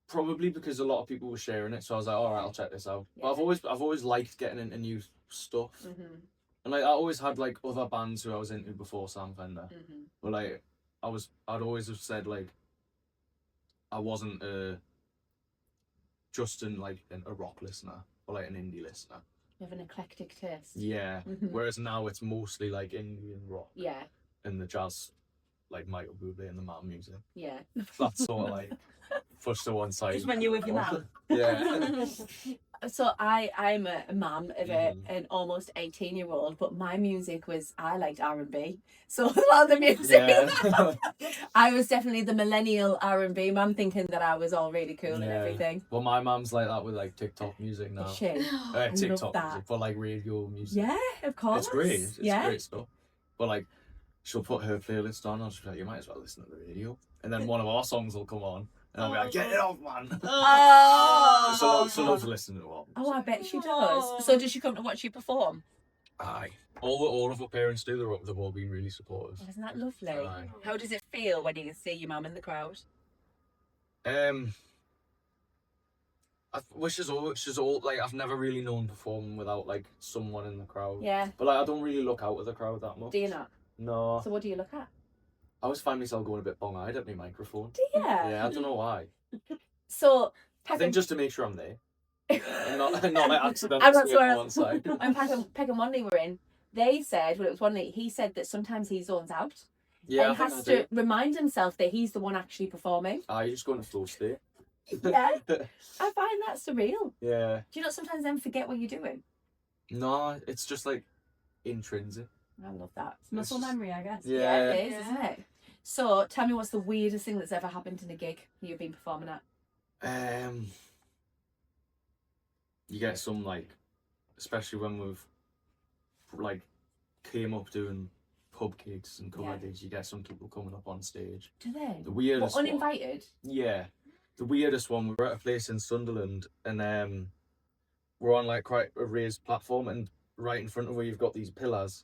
[SPEAKER 2] Probably because a lot of people were sharing it, so I was like, all right, I'll check this out.
[SPEAKER 1] Yeah.
[SPEAKER 2] But I've always liked getting into new stuff.
[SPEAKER 1] Mm-hmm.
[SPEAKER 2] And like I always had like other bands who I was into before Sam Fender.
[SPEAKER 1] Mm-hmm.
[SPEAKER 2] But like I'd always have said like I wasn't just a rock listener or like an indie listener.
[SPEAKER 1] You have an eclectic taste.
[SPEAKER 2] Yeah.
[SPEAKER 1] Mhm.
[SPEAKER 2] Whereas now it's mostly like indie and rock
[SPEAKER 1] Yeah.
[SPEAKER 2] and the jazz, like Michael Bublé and the man music.
[SPEAKER 1] Yeah.
[SPEAKER 2] That's sort of like pushed to one side.
[SPEAKER 4] Just when you're with your mum.
[SPEAKER 2] Yeah.
[SPEAKER 1] So I'm a mum of an almost 18-year-old, but my music was, I liked R&B. So a lot of the music,
[SPEAKER 2] Yeah.
[SPEAKER 1] I was definitely the millennial R&B mum, thinking that I was all really cool and everything.
[SPEAKER 2] Well, my mum's like that with like TikTok music now.
[SPEAKER 1] Is she?
[SPEAKER 2] TikTok
[SPEAKER 1] that.
[SPEAKER 2] music, but like radio music.
[SPEAKER 1] Yeah, of course.
[SPEAKER 2] It's great. It's
[SPEAKER 1] yeah.
[SPEAKER 2] great stuff. But like, she'll put her playlist on, and she'll be like, you might as well listen to the radio. And then one of our songs will come on, and I'll be like, get it off, man.
[SPEAKER 1] Oh.
[SPEAKER 2] So loves listening to what.
[SPEAKER 1] Oh, I bet she does. So does she come to watch you perform?
[SPEAKER 2] Aye. All of her parents do. They've all been really supportive.
[SPEAKER 1] Oh, isn't that lovely?
[SPEAKER 2] Aye.
[SPEAKER 1] How does it feel when you can see your mum in the crowd?
[SPEAKER 2] She's all like I've never really known performing without like someone in the crowd.
[SPEAKER 1] Yeah.
[SPEAKER 2] But like I don't really look out of the crowd that much.
[SPEAKER 1] Do you not?
[SPEAKER 2] No.
[SPEAKER 1] So what do you look at?
[SPEAKER 2] I always find myself going a bit bong-eyed at my microphone.
[SPEAKER 1] Do you?
[SPEAKER 2] Yeah, I don't know why.
[SPEAKER 1] So
[SPEAKER 2] I think just to make sure I'm there. And not like accidentally
[SPEAKER 1] I'm not
[SPEAKER 2] swing
[SPEAKER 1] sure.
[SPEAKER 2] on one side.
[SPEAKER 1] And Peg and Wanley were in. They said, well, it was Wanley, he said that sometimes he zones out
[SPEAKER 2] Yeah,
[SPEAKER 1] and
[SPEAKER 2] I think
[SPEAKER 1] has
[SPEAKER 2] I
[SPEAKER 1] to
[SPEAKER 2] do.
[SPEAKER 1] remind himself that he's the one actually performing.
[SPEAKER 2] You're just going to flow state.
[SPEAKER 1] Yeah. I find that surreal.
[SPEAKER 2] Yeah.
[SPEAKER 1] Do you not sometimes then forget what you're doing?
[SPEAKER 2] No, it's just like intrinsic.
[SPEAKER 1] I love that.
[SPEAKER 4] It's muscle memory, I guess.
[SPEAKER 2] Yeah.
[SPEAKER 1] It is, isn't it? So tell me, what's the weirdest thing that's ever happened in a gig you've been performing at?
[SPEAKER 2] you get some like, especially when we've like came up doing pub gigs and cover gigs, you get some people coming up on stage.
[SPEAKER 1] Do they?
[SPEAKER 2] The weirdest
[SPEAKER 1] What, uninvited?
[SPEAKER 2] Yeah. The weirdest one, we were at a place in Sunderland and we're on like quite a raised platform, and right in front of where you've got these pillars,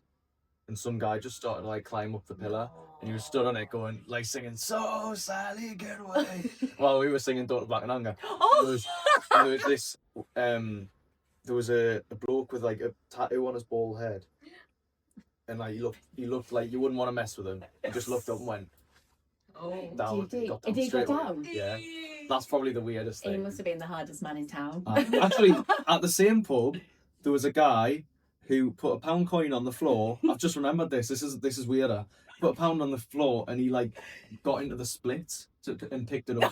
[SPEAKER 2] and some guy just started to like climb up the pillar, and he was stood on it going like singing "So Sally Get Away" while we were singing "Don't Look Back in Anger."
[SPEAKER 1] Oh!
[SPEAKER 2] There was this there was a bloke with like a tattoo on his bald head, and like he looked like you wouldn't want to mess with him. He just looked up and went down.
[SPEAKER 1] Did he?
[SPEAKER 2] Got
[SPEAKER 1] Did he go
[SPEAKER 2] straight away.
[SPEAKER 1] down?
[SPEAKER 2] Yeah. That's probably the weirdest
[SPEAKER 1] He
[SPEAKER 2] thing.
[SPEAKER 1] must have been the hardest man in town.
[SPEAKER 2] Actually, at the same pub, there was a guy who put a pound coin on the floor. I've just remembered this. This is weirder. Put a pound on the floor and he like got into the splits and picked it up.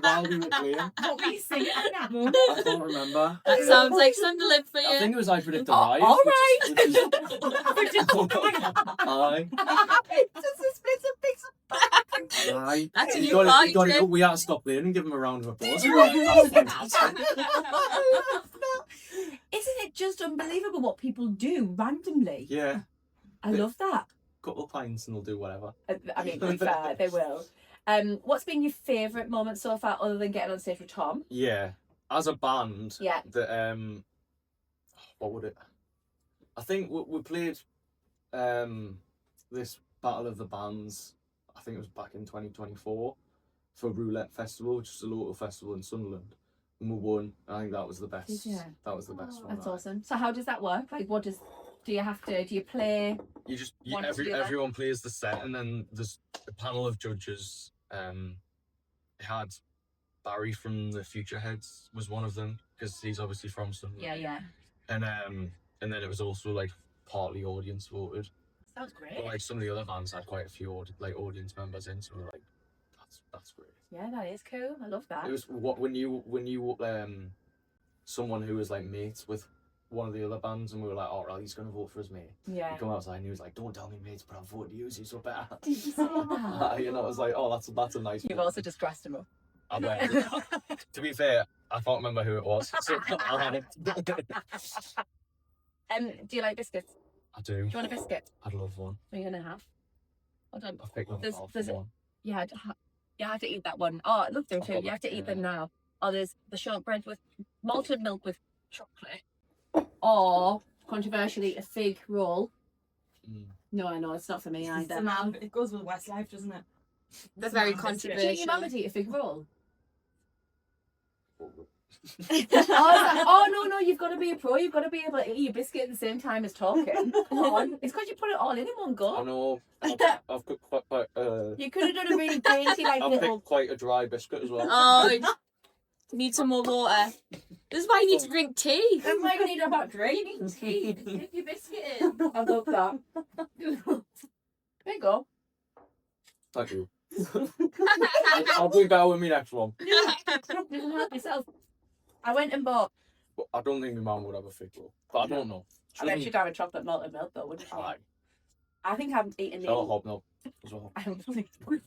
[SPEAKER 2] while we were playing.
[SPEAKER 1] What were you singing at?
[SPEAKER 2] I can't remember.
[SPEAKER 3] That sounds like Sunderland for
[SPEAKER 2] I
[SPEAKER 3] you.
[SPEAKER 2] think it was I Predict the
[SPEAKER 1] Oh,
[SPEAKER 2] Rise.
[SPEAKER 1] all
[SPEAKER 2] Aye.
[SPEAKER 1] Just a split of pizza.
[SPEAKER 2] Aye.
[SPEAKER 3] That's a
[SPEAKER 2] He
[SPEAKER 3] new
[SPEAKER 2] got
[SPEAKER 3] party
[SPEAKER 2] it, got it
[SPEAKER 3] trick.
[SPEAKER 2] up. We had to stop there and give him a round of applause.
[SPEAKER 1] Isn't it just unbelievable what people do randomly?
[SPEAKER 2] Yeah.
[SPEAKER 1] I love that.
[SPEAKER 2] Couple of pints and they'll do whatever.
[SPEAKER 1] I mean, to be fair, they will. What's been your favourite moment so far, other than getting on stage with Tom?
[SPEAKER 2] Yeah. As a band,
[SPEAKER 1] Yeah.
[SPEAKER 2] the what would it? I think we played this Battle of the Bands. I think it was back in 2024 for Roulette Festival, which is a local festival in Sunderland, and we won. I think that was the best.
[SPEAKER 1] Did you?
[SPEAKER 2] That was the best one.
[SPEAKER 1] That's awesome. So how does that work? Like, do you play?
[SPEAKER 2] You just
[SPEAKER 1] One to the other?
[SPEAKER 2] everyone plays the set, and then there's a panel of judges. It had Barry from the Future Heads was one of them, because he's obviously from Sunderland.
[SPEAKER 1] Yeah.
[SPEAKER 2] And then it was also like partly audience voted.
[SPEAKER 1] Sounds great.
[SPEAKER 2] But like some of the other bands had quite a few audience members in, so we're like, that's great.
[SPEAKER 1] Yeah, that is cool. I love that.
[SPEAKER 2] It was when you someone who was like mates with one of the other bands, and we were like, oh, right, he's gonna vote for his mate.
[SPEAKER 1] Yeah.
[SPEAKER 2] He come outside and he was like, don't tell me mates, but I'll vote you, so you're better.
[SPEAKER 1] Did you say that?
[SPEAKER 2] You know, I was like, oh, that's a nice.
[SPEAKER 1] You've
[SPEAKER 2] vote.
[SPEAKER 1] also just grassed him up.
[SPEAKER 2] I bet. To be fair, I can't remember who it was, so I'll have it.
[SPEAKER 1] Do you like biscuits?
[SPEAKER 2] I do.
[SPEAKER 1] Do you want a biscuit?
[SPEAKER 2] I'd love one.
[SPEAKER 1] What are you gonna have? Hold on.
[SPEAKER 2] I've picked up
[SPEAKER 1] There's
[SPEAKER 2] one.
[SPEAKER 1] You had to eat that one. Oh, look, there are two.
[SPEAKER 2] got
[SPEAKER 1] You have to
[SPEAKER 2] that,
[SPEAKER 1] eat
[SPEAKER 2] yeah.
[SPEAKER 1] them now. Oh, there's the shortbread with malted milk with chocolate, or controversially, a fig roll.
[SPEAKER 2] Mm.
[SPEAKER 1] No, I know it's not for me either.
[SPEAKER 4] It goes with Westlife, doesn't it?
[SPEAKER 3] That's very
[SPEAKER 1] Do you
[SPEAKER 3] controversial.
[SPEAKER 1] not eat a fig roll? Oh no, you've got to be a pro. You've got to be able to eat your biscuit at the same time as talking. Come on, it's because you put it all in one
[SPEAKER 2] I
[SPEAKER 1] go.
[SPEAKER 2] know. I've got quite
[SPEAKER 1] You could have done a really dainty, like
[SPEAKER 2] I've
[SPEAKER 1] little.
[SPEAKER 2] picked quite a dry biscuit as well.
[SPEAKER 3] Oh, need some more water. This is why you need to drink tea.
[SPEAKER 1] That's why you need about drink. You need tea. Dip your biscuit in. I love that. There you go.
[SPEAKER 2] Thank you. I'll be better with me next one.
[SPEAKER 1] You can help yourself. I went and bought.
[SPEAKER 2] But I don't think my mum would have a fig roll. But I don't know.
[SPEAKER 1] I bet she'd have a chocolate malted milk though, wouldn't she?
[SPEAKER 2] Aye.
[SPEAKER 1] I think I haven't eaten
[SPEAKER 2] Oh,
[SPEAKER 1] the.
[SPEAKER 2] hobnob as well.
[SPEAKER 1] I haven't eaten.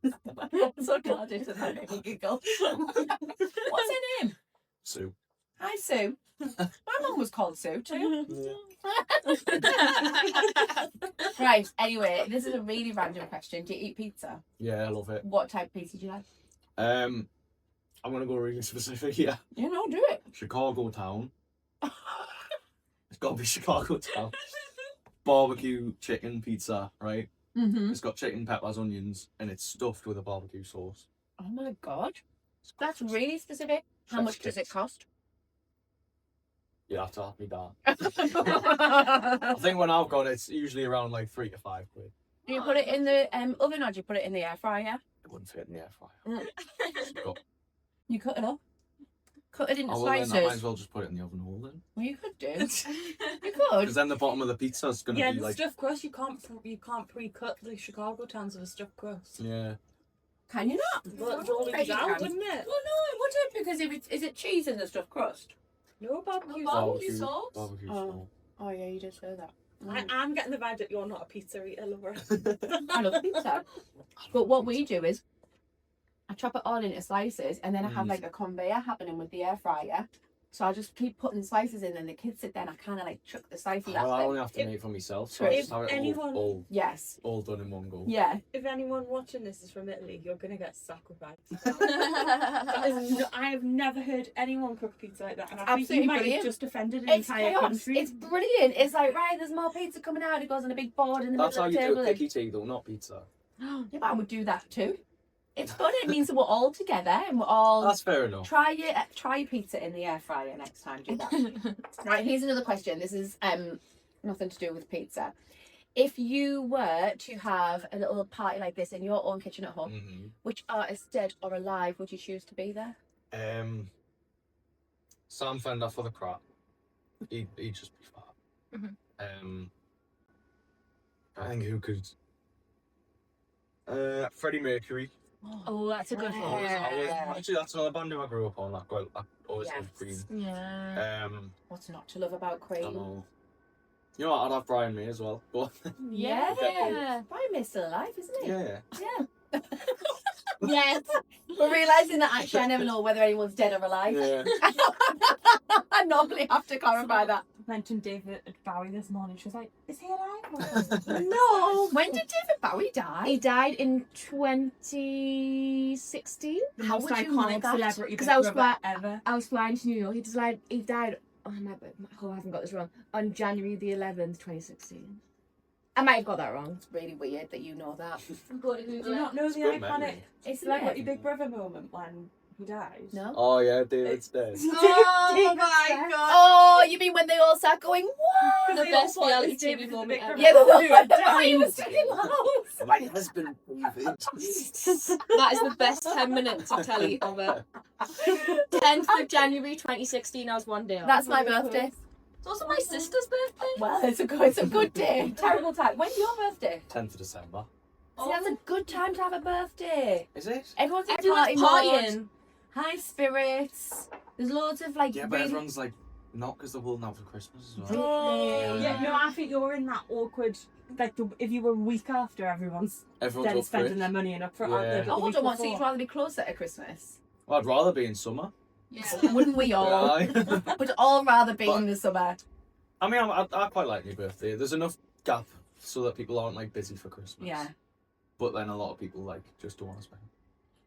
[SPEAKER 1] I'm so glad it doesn't make me giggle. What's her name?
[SPEAKER 2] Sue.
[SPEAKER 1] Hi, Sue. My mum was called Sue too. Right, anyway, this is a really random question. Do you eat pizza?
[SPEAKER 2] Yeah, I love it.
[SPEAKER 1] What type of pizza do you like?
[SPEAKER 2] I'm gonna go really specific here.
[SPEAKER 1] You know, do it.
[SPEAKER 2] Chicago town. It's gotta be Chicago town. Barbecue chicken pizza, right?
[SPEAKER 1] Mm-hmm.
[SPEAKER 2] It's got chicken, peppers, onions, and it's stuffed with a barbecue sauce.
[SPEAKER 1] Oh my god. That's really specific. How much does it cost?
[SPEAKER 2] You'd have to have me down. I think when I've got it, it's usually around like £3 to £5.
[SPEAKER 1] Do you put it in the oven or do you put it in the air fryer?
[SPEAKER 2] It wouldn't fit in the air fryer. But
[SPEAKER 1] You cut it up. Cut it into
[SPEAKER 2] I might
[SPEAKER 1] slices.
[SPEAKER 2] as well just put it in the oven hole then.
[SPEAKER 1] Well, you could do. You
[SPEAKER 2] Because
[SPEAKER 1] could.
[SPEAKER 2] then the bottom of the pizza is gonna
[SPEAKER 4] Yeah,
[SPEAKER 2] be
[SPEAKER 4] the
[SPEAKER 2] like,
[SPEAKER 4] stuffed crust, you can't pre-cut the Chicago towns of a stuffed crust.
[SPEAKER 2] yeah.
[SPEAKER 1] Can you not?
[SPEAKER 4] Well, it's all
[SPEAKER 1] Right,
[SPEAKER 4] leaves
[SPEAKER 1] you
[SPEAKER 4] out,
[SPEAKER 1] can.
[SPEAKER 4] wouldn't it?
[SPEAKER 1] Well, no, it wouldn't because is it cheese in the stuffed crust?
[SPEAKER 4] No barbecue.
[SPEAKER 1] No barbecue sauce?
[SPEAKER 2] Barbecue
[SPEAKER 1] Oh.
[SPEAKER 2] sauce.
[SPEAKER 1] Oh yeah, you did say that.
[SPEAKER 4] I'm getting the vibe that you're not a pizza eater lover.
[SPEAKER 1] I love pizza. But what we do is, I chop it all into slices, and then I have like a conveyor happening with the air fryer. So I just keep putting slices in, and the kids sit there, and I kind of like chuck the slices out.
[SPEAKER 2] I only have to make for myself, so I just have it all
[SPEAKER 1] yes,
[SPEAKER 2] all done in one go.
[SPEAKER 1] yeah.
[SPEAKER 5] If anyone watching this is from Italy, you're gonna get sacrificed.
[SPEAKER 4] I have never heard anyone cook pizza like that, and I think
[SPEAKER 1] Absolutely
[SPEAKER 4] you might
[SPEAKER 1] brilliant.
[SPEAKER 4] have just offended an
[SPEAKER 1] It's
[SPEAKER 4] entire
[SPEAKER 1] chaos.
[SPEAKER 4] country.
[SPEAKER 1] It's brilliant. It's like, right, there's more pizza coming out. It goes on a big board in the
[SPEAKER 2] That's how
[SPEAKER 1] middle
[SPEAKER 2] you
[SPEAKER 1] of the
[SPEAKER 2] do
[SPEAKER 1] table.
[SPEAKER 2] a picky tea, though, not pizza.
[SPEAKER 1] Yeah, but I would do that too. It's fun. It means that we're all together and we're all.
[SPEAKER 2] That's fair enough.
[SPEAKER 1] Try your pizza in the air fryer next time. Do that. Right. Here's another question. This is nothing to do with pizza. If you were to have a little party like this in your own kitchen at home, which artist, dead or alive, would you choose to be there?
[SPEAKER 2] Sam Fender for the crap. He'd just be fab. I think who could? Freddie Mercury.
[SPEAKER 3] Oh, that's a good one.
[SPEAKER 2] Actually, that's another band who I grew up on. I always
[SPEAKER 1] Yes.
[SPEAKER 2] loved Queen.
[SPEAKER 3] Yeah.
[SPEAKER 1] What's not to love about
[SPEAKER 2] I
[SPEAKER 1] Queen?
[SPEAKER 2] know. You know what? I'd have Brian May as well. But
[SPEAKER 1] Yeah.
[SPEAKER 3] Yeah.
[SPEAKER 1] Brian May's still alive, isn't he?
[SPEAKER 2] yeah.
[SPEAKER 1] Yeah.
[SPEAKER 3] Yes.
[SPEAKER 1] We're realising that actually I never know whether anyone's dead or alive.
[SPEAKER 2] Yeah.
[SPEAKER 1] I normally have to clarify that.
[SPEAKER 4] Mentioned David Bowie this morning. She was like, "Is he alive?"
[SPEAKER 1] No. When did David Bowie die?
[SPEAKER 3] He died in 2016.
[SPEAKER 4] The
[SPEAKER 1] How
[SPEAKER 4] most
[SPEAKER 1] would you know
[SPEAKER 4] iconic
[SPEAKER 1] that?
[SPEAKER 4] celebrity
[SPEAKER 3] 'Cause I was
[SPEAKER 4] brother ever.
[SPEAKER 3] I was flying to New York. He died. Oh, I haven't got this wrong. On January the 11th, 2016. I might have got that wrong.
[SPEAKER 1] It's really weird that you know that.
[SPEAKER 3] I'm going to
[SPEAKER 4] Do
[SPEAKER 3] Google
[SPEAKER 4] you not know
[SPEAKER 2] It's
[SPEAKER 4] the
[SPEAKER 2] a good
[SPEAKER 4] iconic
[SPEAKER 2] memory.
[SPEAKER 4] celebrity Big Brother moment when he died?
[SPEAKER 1] No?
[SPEAKER 2] Oh yeah, David's dead.
[SPEAKER 1] Oh
[SPEAKER 4] my God.
[SPEAKER 1] Oh, you mean when they all start going, what?
[SPEAKER 3] The best reality TV moment ever.
[SPEAKER 1] Yeah, he was talking loud.
[SPEAKER 2] My husband, David.
[SPEAKER 3] That is the best 10 minutes of telly ever. 10th of January 2016, I was one day off.
[SPEAKER 1] That's my birthday.
[SPEAKER 3] It's also my sister's birthday.
[SPEAKER 1] Well, it's a good day. Terrible time. When's your birthday?
[SPEAKER 2] 10th of December.
[SPEAKER 1] See, that's a good time to have a birthday.
[SPEAKER 2] Is it?
[SPEAKER 1] Everyone's in
[SPEAKER 3] Everyone's
[SPEAKER 1] party mode,
[SPEAKER 3] partying.
[SPEAKER 1] high spirits. There's loads of like.
[SPEAKER 2] Yeah, but
[SPEAKER 1] really-
[SPEAKER 2] everyone's like, not because they're holding out for Christmas as well.
[SPEAKER 1] Oh.
[SPEAKER 4] Yeah, no, I think you're in that awkward, like, if you were a week after everyone's
[SPEAKER 2] Everyone's
[SPEAKER 4] then
[SPEAKER 2] up for
[SPEAKER 4] spending
[SPEAKER 2] it.
[SPEAKER 4] their money and up for
[SPEAKER 2] Yeah.
[SPEAKER 1] Oh, hold on, so you'd rather be closer at Christmas?
[SPEAKER 2] Well, I'd rather be in summer.
[SPEAKER 3] Yeah.
[SPEAKER 1] Wouldn't we all?
[SPEAKER 2] Aye.
[SPEAKER 1] We'd all rather be
[SPEAKER 2] But-
[SPEAKER 1] in the summer.
[SPEAKER 2] I mean, I quite like my birthday. There's enough gap so that people aren't like busy for Christmas.
[SPEAKER 1] Yeah.
[SPEAKER 2] But then a lot of people like just don't want to spend.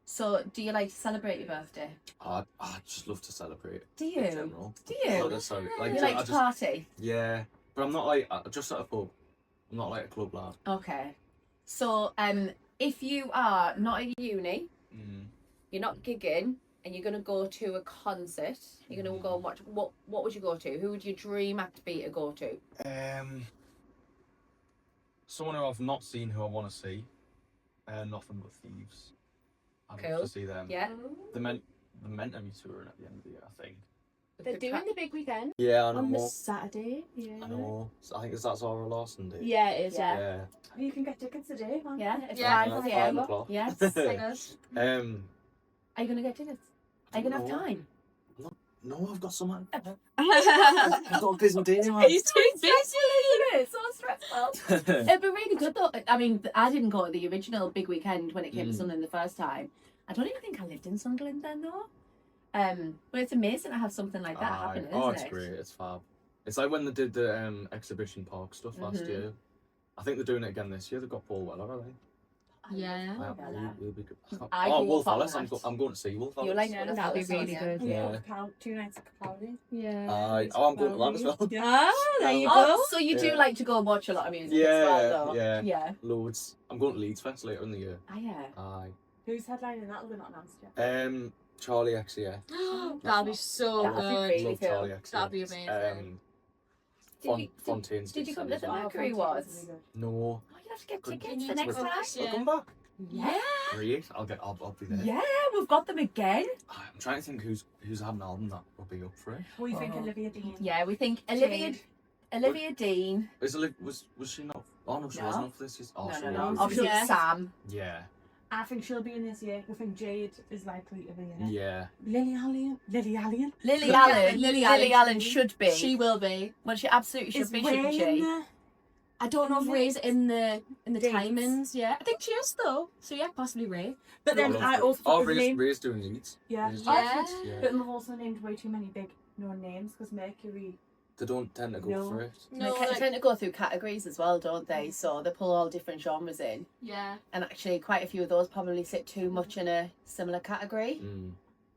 [SPEAKER 1] So, do you like to celebrate your birthday?
[SPEAKER 2] I just love to celebrate
[SPEAKER 1] Do
[SPEAKER 2] in
[SPEAKER 1] you?
[SPEAKER 2] general.
[SPEAKER 1] Do
[SPEAKER 2] Not
[SPEAKER 1] you?
[SPEAKER 2] necessarily.
[SPEAKER 1] You
[SPEAKER 2] I
[SPEAKER 1] like to
[SPEAKER 2] just,
[SPEAKER 1] party?
[SPEAKER 2] yeah, but I'm not like just at a pub. I'm not like a club lad.
[SPEAKER 1] Okay. So, if you are not at uni, you're not gigging, and you're gonna go to a concert, you're gonna go and watch. What would you go to? Who would your dream act be to go to?
[SPEAKER 2] Someone who I've not seen who I want to see. Nothing But Thieves. I'd love
[SPEAKER 1] Cool.
[SPEAKER 2] to see them.
[SPEAKER 1] Yeah.
[SPEAKER 2] They're meant to be touring at the end of the year, I think.
[SPEAKER 3] They're doing the big weekend
[SPEAKER 2] Yeah, I know.
[SPEAKER 3] on the Saturday. Yeah.
[SPEAKER 2] I know. I think that's Zara Larson Day.
[SPEAKER 3] Yeah, it is.
[SPEAKER 1] Yeah.
[SPEAKER 3] Yeah.
[SPEAKER 2] Yeah.
[SPEAKER 4] You can get tickets today, man.
[SPEAKER 1] Yeah. It's
[SPEAKER 3] Yeah.
[SPEAKER 1] 5
[SPEAKER 2] 5
[SPEAKER 1] p.m.
[SPEAKER 2] o'clock.
[SPEAKER 1] Yes. Are you gonna get tickets? Are you gonna have
[SPEAKER 2] No.
[SPEAKER 1] time?
[SPEAKER 2] No, I've got some.
[SPEAKER 3] He's
[SPEAKER 2] I've got a busy day, man.
[SPEAKER 3] too busy.
[SPEAKER 1] It's so stressful. It'd be really good though. I mean, I didn't go to the original big weekend when it came to Sunderland the first time. I don't even think I lived in Sunderland then though. But it's amazing to have something like that happen, isn't
[SPEAKER 2] Oh, it's
[SPEAKER 1] it?
[SPEAKER 2] great. It's fab. It's like when they did the exhibition park stuff last year. I think they're doing it again this year. They've got Paul Weller, I think.
[SPEAKER 3] Yeah.
[SPEAKER 2] We'll be good.
[SPEAKER 1] I
[SPEAKER 2] Oh,
[SPEAKER 1] grew
[SPEAKER 2] Wolf
[SPEAKER 1] up on
[SPEAKER 2] Alice.
[SPEAKER 1] that.
[SPEAKER 2] I'm going to see Wolf Alice.
[SPEAKER 1] You like
[SPEAKER 3] Yeah,
[SPEAKER 1] it?
[SPEAKER 3] that'd be really good.
[SPEAKER 2] Yeah.
[SPEAKER 4] 2 nights at Capaldi.
[SPEAKER 3] Yeah.
[SPEAKER 2] I'm going to that as well.
[SPEAKER 4] Yeah.
[SPEAKER 3] There you
[SPEAKER 1] Oh,
[SPEAKER 3] go.
[SPEAKER 1] so you do
[SPEAKER 2] Yeah.
[SPEAKER 1] like to go and watch a lot of music as
[SPEAKER 2] Yeah,
[SPEAKER 1] well, though?
[SPEAKER 2] yeah.
[SPEAKER 1] Yeah.
[SPEAKER 2] Loads. I'm going to Leeds Fest later in the year.
[SPEAKER 1] Ah, yeah.
[SPEAKER 2] Aye.
[SPEAKER 4] Who's headlining that? We're not announced yet.
[SPEAKER 2] Charlie XCF.
[SPEAKER 3] That'd be so
[SPEAKER 1] That'd be
[SPEAKER 3] good.
[SPEAKER 1] really
[SPEAKER 2] Love
[SPEAKER 1] cool.
[SPEAKER 2] Charlie XCF.
[SPEAKER 3] That'd be amazing.
[SPEAKER 2] Fontaine's.
[SPEAKER 1] Did you come to
[SPEAKER 2] decent
[SPEAKER 1] the
[SPEAKER 2] as well.
[SPEAKER 1] Mercury was?
[SPEAKER 2] No.
[SPEAKER 1] Oh, you have to get
[SPEAKER 2] Good.
[SPEAKER 1] tickets
[SPEAKER 3] You
[SPEAKER 1] the
[SPEAKER 3] need to
[SPEAKER 1] next
[SPEAKER 3] go
[SPEAKER 1] time.
[SPEAKER 3] next year.
[SPEAKER 2] We'll come back.
[SPEAKER 1] Yeah.
[SPEAKER 2] Great. I'll be there.
[SPEAKER 1] Yeah, we've got them again.
[SPEAKER 2] I'm trying to think who's had an album that will be up for it.
[SPEAKER 4] What do you think,
[SPEAKER 1] Oh.
[SPEAKER 4] Olivia Dean?
[SPEAKER 1] Yeah, we think
[SPEAKER 4] Jade.
[SPEAKER 1] Olivia Dean.
[SPEAKER 2] Was she not? Oh no, she
[SPEAKER 1] No.
[SPEAKER 2] wasn't up for this. Oh,
[SPEAKER 1] No,
[SPEAKER 2] she
[SPEAKER 1] no,
[SPEAKER 2] will
[SPEAKER 1] no.
[SPEAKER 2] be.
[SPEAKER 1] Obviously,
[SPEAKER 3] Yeah.
[SPEAKER 1] Sam.
[SPEAKER 2] Yeah.
[SPEAKER 4] I think she'll be in this year. I think Jade is likely to be in it.
[SPEAKER 2] Yeah.
[SPEAKER 4] Lily Allen.
[SPEAKER 1] Lily Allen.
[SPEAKER 3] Lily
[SPEAKER 1] Lily
[SPEAKER 3] Allen
[SPEAKER 1] Allen should be.
[SPEAKER 3] She will be.
[SPEAKER 1] Well, she absolutely should
[SPEAKER 4] Is
[SPEAKER 1] be,
[SPEAKER 4] Ray
[SPEAKER 1] shouldn't
[SPEAKER 4] in
[SPEAKER 1] she?
[SPEAKER 4] there?
[SPEAKER 3] I don't know if Ray's in the
[SPEAKER 4] Dates.
[SPEAKER 3] timings. Yeah, I think she is though. So yeah, possibly Ray.
[SPEAKER 4] But then I also
[SPEAKER 2] Oh,
[SPEAKER 4] put his name.
[SPEAKER 2] Ray's doing Leeds.
[SPEAKER 4] Yeah.
[SPEAKER 2] Ray's
[SPEAKER 3] Yeah.
[SPEAKER 2] doing Leeds,
[SPEAKER 4] But we've also named way too many big known names because Mercury.
[SPEAKER 2] They don't tend to go
[SPEAKER 4] No.
[SPEAKER 2] for it.
[SPEAKER 3] No,
[SPEAKER 1] They
[SPEAKER 3] like,
[SPEAKER 1] tend to go through categories as well, don't they? So they pull all different genres in.
[SPEAKER 3] yeah.
[SPEAKER 1] And actually, quite a few of those probably sit too much in a similar category.
[SPEAKER 2] Mm.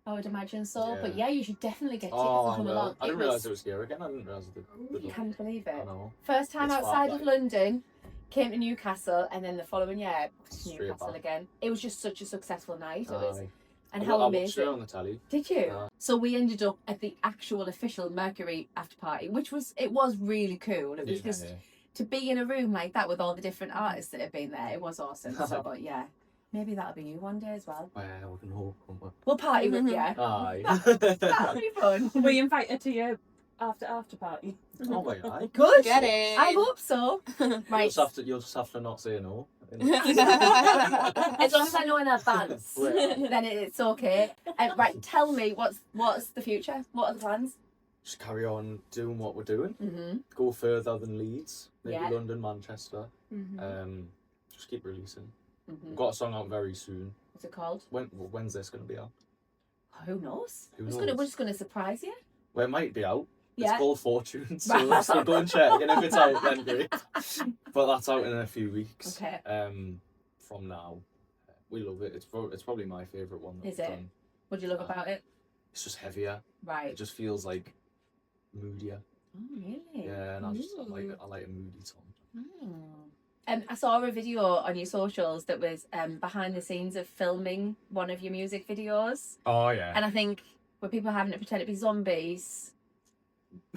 [SPEAKER 1] I would imagine so.
[SPEAKER 2] Yeah.
[SPEAKER 1] But yeah, you should definitely get tickets
[SPEAKER 2] Oh,
[SPEAKER 1] and come along.
[SPEAKER 2] I didn't realise it was here again. I didn't realise it.
[SPEAKER 1] You can't believe
[SPEAKER 2] I
[SPEAKER 1] it.
[SPEAKER 2] know.
[SPEAKER 1] First time
[SPEAKER 2] It's
[SPEAKER 1] outside
[SPEAKER 2] far
[SPEAKER 1] of
[SPEAKER 2] back.
[SPEAKER 1] London, came to Newcastle, and then the following year, back to
[SPEAKER 2] Straight
[SPEAKER 1] Newcastle
[SPEAKER 2] back.
[SPEAKER 1] again. It was just such a successful night. It was,
[SPEAKER 2] Aye.
[SPEAKER 1] and
[SPEAKER 2] I
[SPEAKER 1] how
[SPEAKER 2] watched it
[SPEAKER 1] amazing.
[SPEAKER 2] on the telly.
[SPEAKER 1] Did you?
[SPEAKER 2] Yeah.
[SPEAKER 1] So we ended up at the actual official Mercury after party, which was really cool. It was
[SPEAKER 2] Yeah,
[SPEAKER 1] just
[SPEAKER 2] yeah.
[SPEAKER 1] to be in a room like that with all the different artists that have been there. It was awesome. So yeah, maybe that'll be you one day as well.
[SPEAKER 2] Well, we can hope. Can't we?
[SPEAKER 1] We'll party with you.
[SPEAKER 2] Aye.
[SPEAKER 1] That'll be fun.
[SPEAKER 4] Were you invited to your after party?
[SPEAKER 2] Oh my god.
[SPEAKER 1] Good.
[SPEAKER 3] Get it.
[SPEAKER 1] I hope so. Right.
[SPEAKER 2] You'll just have to not say no.
[SPEAKER 1] As long as I know in advance,
[SPEAKER 2] Well.
[SPEAKER 1] then it's okay. Right, tell me what's the future? What are the plans?
[SPEAKER 2] Just carry on doing what we're doing.
[SPEAKER 1] Mm-hmm.
[SPEAKER 2] Go further than Leeds. Maybe
[SPEAKER 1] Yeah.
[SPEAKER 2] London, Manchester.
[SPEAKER 3] Mhm.
[SPEAKER 2] Just keep releasing.
[SPEAKER 1] Mm-hmm.
[SPEAKER 2] We've got a song out very soon.
[SPEAKER 1] What's it called?
[SPEAKER 2] When's this going to be out?
[SPEAKER 1] Who knows?
[SPEAKER 2] Who
[SPEAKER 1] We're
[SPEAKER 2] knows?
[SPEAKER 1] just gonna surprise you.
[SPEAKER 2] Well, it might be out.
[SPEAKER 1] Yeah.
[SPEAKER 2] It's called Fortune, so go and check. And if it's out, then great. But that's out in a few weeks.
[SPEAKER 1] Okay.
[SPEAKER 2] From now, we love it. It's probably my favourite one. That
[SPEAKER 1] Is
[SPEAKER 2] we've
[SPEAKER 1] it?
[SPEAKER 2] done.
[SPEAKER 1] What do you love about it?
[SPEAKER 2] It's just heavier. It
[SPEAKER 1] Right.
[SPEAKER 2] just feels like moodier.
[SPEAKER 1] Oh, really?
[SPEAKER 2] Yeah, and I like a moody song.
[SPEAKER 1] I saw a video on your socials that was behind the scenes of filming one of your music videos,
[SPEAKER 2] Oh yeah.
[SPEAKER 1] and I think where people having to pretend to be zombies.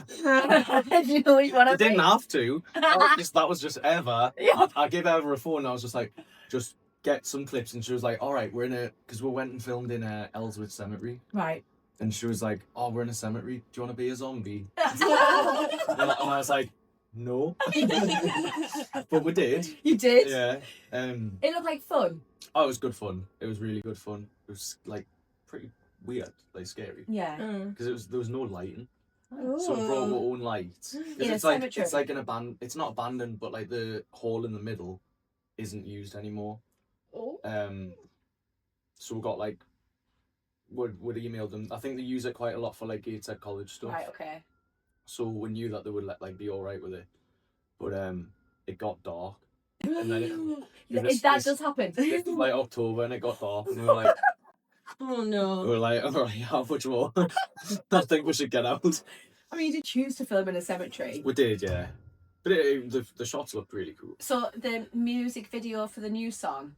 [SPEAKER 1] Do you know which one I
[SPEAKER 2] I didn't
[SPEAKER 1] mean?
[SPEAKER 2] have to. That was just Eva.
[SPEAKER 1] Yeah.
[SPEAKER 2] I gave Eva a phone and I was just like, just get some clips. And she was like, all right, because we went and filmed in Ellsworth Cemetery.
[SPEAKER 1] Right.
[SPEAKER 2] And she was like, oh, we're in a cemetery. Do you want to be a zombie? And I was like, no. But we did.
[SPEAKER 1] You did?
[SPEAKER 2] Yeah.
[SPEAKER 1] It looked like fun.
[SPEAKER 2] Oh, it was good fun. It was really good fun. It was like pretty weird, like scary.
[SPEAKER 1] Yeah.
[SPEAKER 2] Because there was no lighting.
[SPEAKER 1] Oh.
[SPEAKER 2] So we brought our own lights. 'Cause
[SPEAKER 1] In a
[SPEAKER 2] it's like
[SPEAKER 1] cemetery.
[SPEAKER 2] it's like it's not abandoned, but like the hall in the middle isn't used anymore.
[SPEAKER 3] Oh.
[SPEAKER 2] So we got like would email them. I think they use it quite a lot for like Gateshead College stuff.
[SPEAKER 1] Right. Okay.
[SPEAKER 2] So we knew that they would like be all right with it, but it got dark, and then
[SPEAKER 1] That does happen.
[SPEAKER 2] it was like October and it got dark, and we were like,
[SPEAKER 3] Oh
[SPEAKER 2] we
[SPEAKER 3] no.
[SPEAKER 2] were like, all right, how much more? I think we should get out.
[SPEAKER 1] I mean, you did choose to film in a cemetery.
[SPEAKER 2] We did, yeah. But the shots looked really cool.
[SPEAKER 1] So the music video for the new song.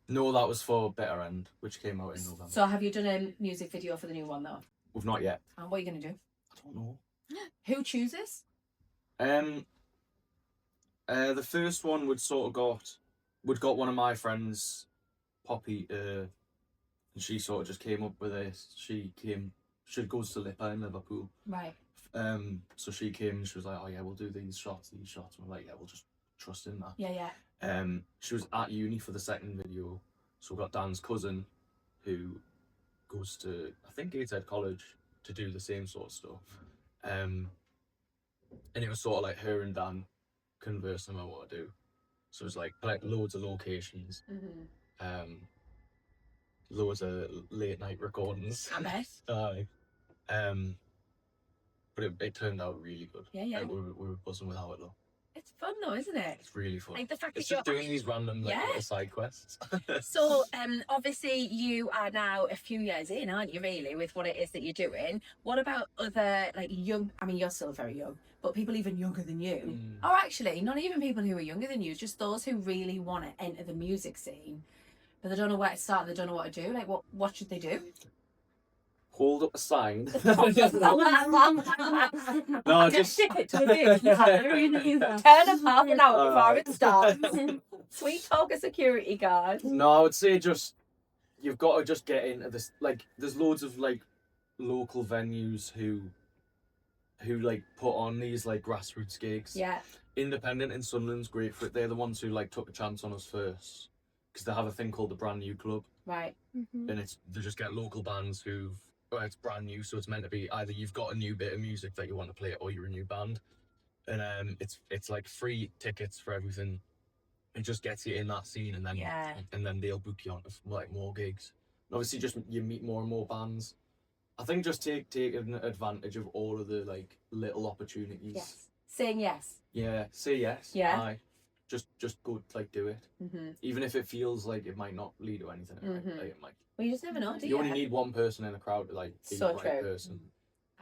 [SPEAKER 2] No, that was for Better End, which came out in November.
[SPEAKER 1] So have you done a music video for the new one though?
[SPEAKER 2] We've not yet.
[SPEAKER 1] And what are you gonna do?
[SPEAKER 2] I don't know.
[SPEAKER 1] Who chooses?
[SPEAKER 2] The first one would got one of my friends, Poppy, and she sort of just came up with it. She goes to Lippa in Liverpool.
[SPEAKER 1] Right.
[SPEAKER 2] So she came and she was like, oh yeah, we'll do these shots. And we're like, yeah, we'll just trust in that.
[SPEAKER 1] Yeah. Yeah.
[SPEAKER 2] She was at uni for the second video, so we got Dan's cousin, who goes to, I think, Gateshead College to do the same sort of stuff. And it was sort of like her and Dan conversing about what to do. So it was like loads of locations,
[SPEAKER 1] Mm-hmm.
[SPEAKER 2] loads of late night recordings.
[SPEAKER 1] I bet.
[SPEAKER 2] Aye. But it turned out really good.
[SPEAKER 1] Yeah, yeah.
[SPEAKER 2] Like, we were buzzing with how it looked.
[SPEAKER 1] It's fun though, isn't it?
[SPEAKER 2] It's really fun.
[SPEAKER 1] Like the fact
[SPEAKER 2] It's
[SPEAKER 1] that
[SPEAKER 2] just
[SPEAKER 1] you're
[SPEAKER 2] doing these random
[SPEAKER 1] Yeah.
[SPEAKER 2] little side quests.
[SPEAKER 1] So, obviously you are now a few years in, aren't you, really, with what it is that you're doing? What about other, like, you're still very young, but people even younger than you, or actually, not even people who are younger than you, just those who really want to enter the music scene, but they don't know where to start, they don't know what to do, like, what should they do?
[SPEAKER 2] Hold up a sign.
[SPEAKER 1] No,
[SPEAKER 2] just
[SPEAKER 4] Stick it to a big.
[SPEAKER 1] turn up half an hour before it starts. Sweet talk a security guard.
[SPEAKER 2] No, I would say just you've got to just get into this. Like, there's loads of like local venues who like put on these like grassroots gigs.
[SPEAKER 1] Yeah.
[SPEAKER 2] Independent in Sunderland's great for it. They're the ones who like took a chance on us first, because they have a thing called the Brand New Club,
[SPEAKER 1] Right.
[SPEAKER 2] and they just get local bands it's brand new, so it's meant to be either you've got a new bit of music that you want to play or you're a new band. and it's like free tickets for everything. It just gets you in that scene, and then they'll book you on to like more gigs. And obviously, just you meet more and more bands. I think just taking advantage of all of the like little opportunities.
[SPEAKER 1] Yes. Saying yes.
[SPEAKER 2] Yeah, say yes.
[SPEAKER 1] Yeah.
[SPEAKER 2] Aye. Just go like do it.
[SPEAKER 1] Mm-hmm.
[SPEAKER 2] Even if it feels like it might not lead to anything. It might.
[SPEAKER 1] Well, you just never know, do you?
[SPEAKER 2] You only need one person in a crowd to like be
[SPEAKER 1] So
[SPEAKER 2] the right
[SPEAKER 1] true.
[SPEAKER 2] person.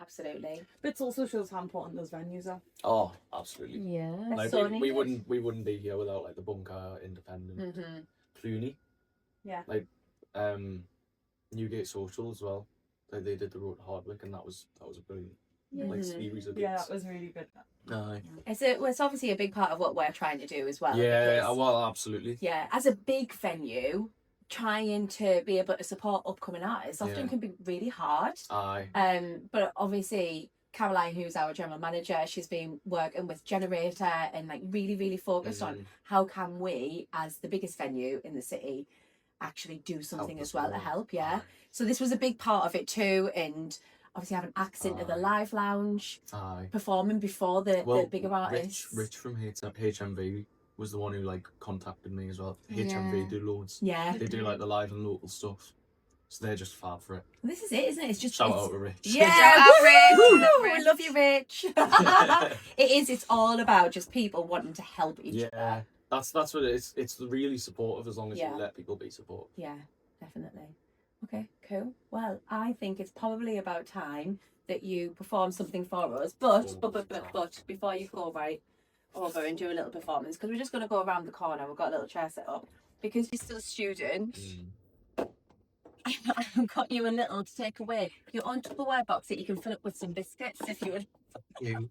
[SPEAKER 1] Absolutely.
[SPEAKER 4] But it also shows how important those venues are.
[SPEAKER 2] Oh, absolutely.
[SPEAKER 3] Yeah.
[SPEAKER 2] Like
[SPEAKER 1] so
[SPEAKER 2] we wouldn't be here without like the Bunker, Independent,
[SPEAKER 1] Mm-hmm.
[SPEAKER 2] Clooney.
[SPEAKER 4] Yeah.
[SPEAKER 2] Like Newgate Social as well. They did the Road to Hardwick, and that was a brilliant like series of gigs.
[SPEAKER 4] Yeah, that was really good.
[SPEAKER 2] Aye.
[SPEAKER 1] It's obviously a big part of what we're trying to do as well.
[SPEAKER 2] Yeah,
[SPEAKER 1] because,
[SPEAKER 2] well, absolutely.
[SPEAKER 1] yeah, as a big venue, trying to be able to support upcoming artists often can be really hard.
[SPEAKER 2] Aye.
[SPEAKER 1] But obviously Caroline, who's our general manager, she's been working with Generator and like really focused on how can we, as the biggest venue in the city, actually do something as well to help. Yeah. So this was a big part of it too, and obviously having access into the live lounge, performing before the bigger artists.
[SPEAKER 2] Rich from HMV was the one who like contacted me as well. HMV do loads.
[SPEAKER 1] Yeah.
[SPEAKER 2] They do like the live and local stuff. So they're just fab for it.
[SPEAKER 1] This is it, isn't it? It's just
[SPEAKER 2] shout out to Rich.
[SPEAKER 1] Yeah,
[SPEAKER 3] Shout out, Rich.
[SPEAKER 1] We love you, Rich. It is. It's all about just people wanting to help each other.
[SPEAKER 2] Yeah, that's what it is. It's really supportive as long as you let people be supportive.
[SPEAKER 1] Yeah, definitely. Okay, cool. Well, I think it's probably about time that you perform something for us. But before you go right over and do a little performance, because we're just going to go around the corner. We've got a little chair set up. Because you're still a student, I've got you a little to take away. Your own Tupperware box that you can fill up with some biscuits if you would.
[SPEAKER 2] You.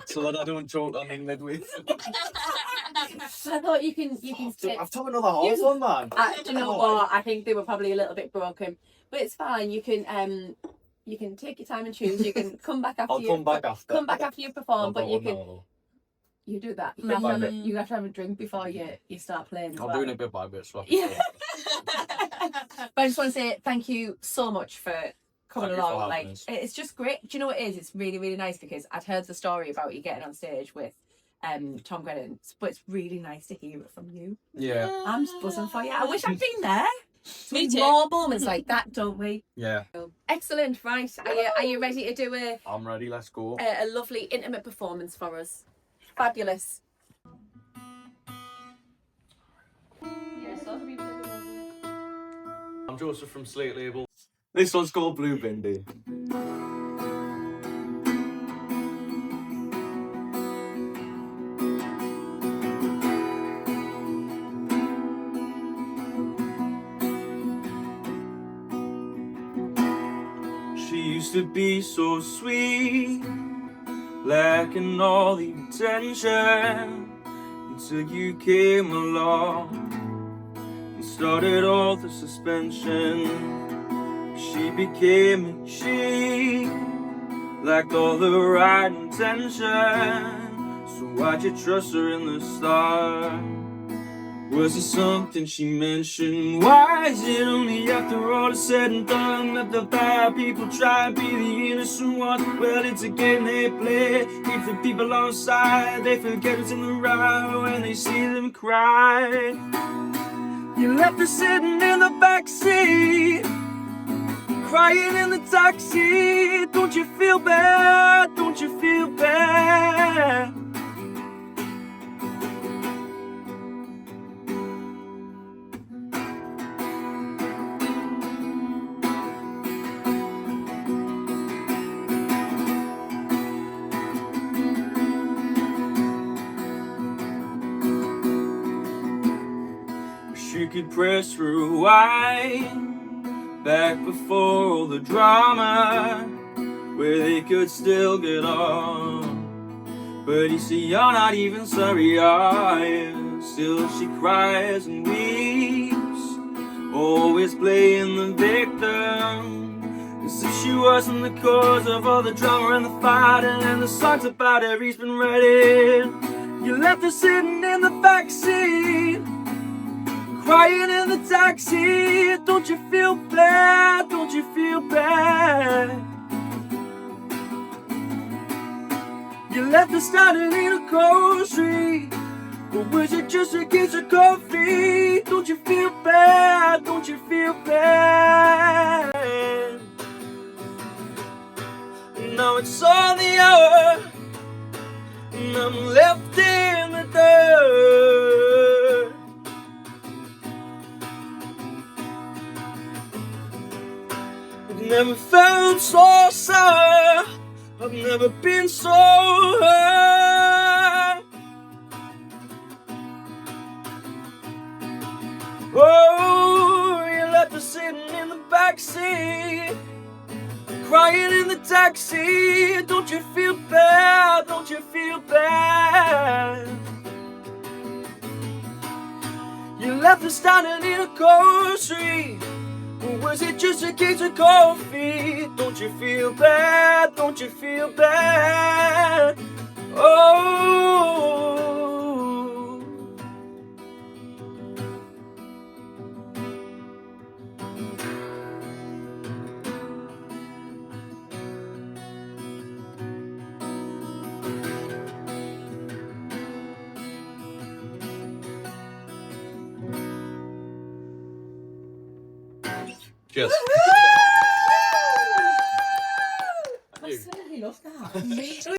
[SPEAKER 2] So that I don't choke on England with.
[SPEAKER 1] I thought you can sit.
[SPEAKER 2] I've took another half one, man.
[SPEAKER 1] Do you know what? I think they were probably a little bit broken, but it's fine. You can take your time and choose. You can come back after.
[SPEAKER 2] Come back after
[SPEAKER 1] you perform, but you can.
[SPEAKER 2] No.
[SPEAKER 1] You do that.
[SPEAKER 2] Bit by bit.
[SPEAKER 1] You have to have a drink before you start playing.
[SPEAKER 2] I'm doing it bit by bit. So
[SPEAKER 1] yeah. But I just want to say thank you so much for coming along. Like it's just great. Do you know what it is? It's really nice because I'd heard the story about you getting on stage with Tom Grennan, but it's really nice to hear it from you.
[SPEAKER 2] Yeah.
[SPEAKER 1] I'm just buzzing for you. I wish I'd been there.
[SPEAKER 3] Me
[SPEAKER 1] We
[SPEAKER 3] too.
[SPEAKER 1] more moments like that, don't we?
[SPEAKER 2] Yeah.
[SPEAKER 1] Excellent. Right. Are you ready to do
[SPEAKER 2] I'm ready. Let's go.
[SPEAKER 1] a lovely intimate performance for us? Fabulous.
[SPEAKER 2] I'm Joseph from Slate Label. This one's called Blue Bindi. She used to be so sweet, lacking all the attention, until you came along and started all the suspension. She became she, lacked all the right intention. So why'd you trust her in the start? Was it something she mentioned? Why is it only after all is said and done that the bad people try to be the innocent ones? Well, it's a game they play, keep the people on side. They forget who's in the right when they see them cry. You left her sitting in the backseat, crying in the taxi. Don't you feel bad? Don't you feel bad? She could press rewind back before all the drama, where they could still get on. But you see, you're not even sorry, are you? Still she cries and weeps, always playing the victim, as if she wasn't the cause of all the drama and the fighting. And the songs about her he's been writing. You left her sitting in the backseat, crying in the taxi. Don't you feel bad? Don't you feel bad? You left us standing in a cold street. Or was it just a case of coffee? Don't you feel bad? Don't you feel bad? Now it's on the hour, and I'm left in the dirt. I've never felt so sour. I've never been so hurt. Oh, you left us sitting in the backseat, crying in the taxi. Don't you feel bad? Don't you feel bad? You left us standing in a cold street. Or was it just a case of coffee? Don't you feel bad? Don't you feel bad? Oh. Cheers.
[SPEAKER 1] I absolutely love that.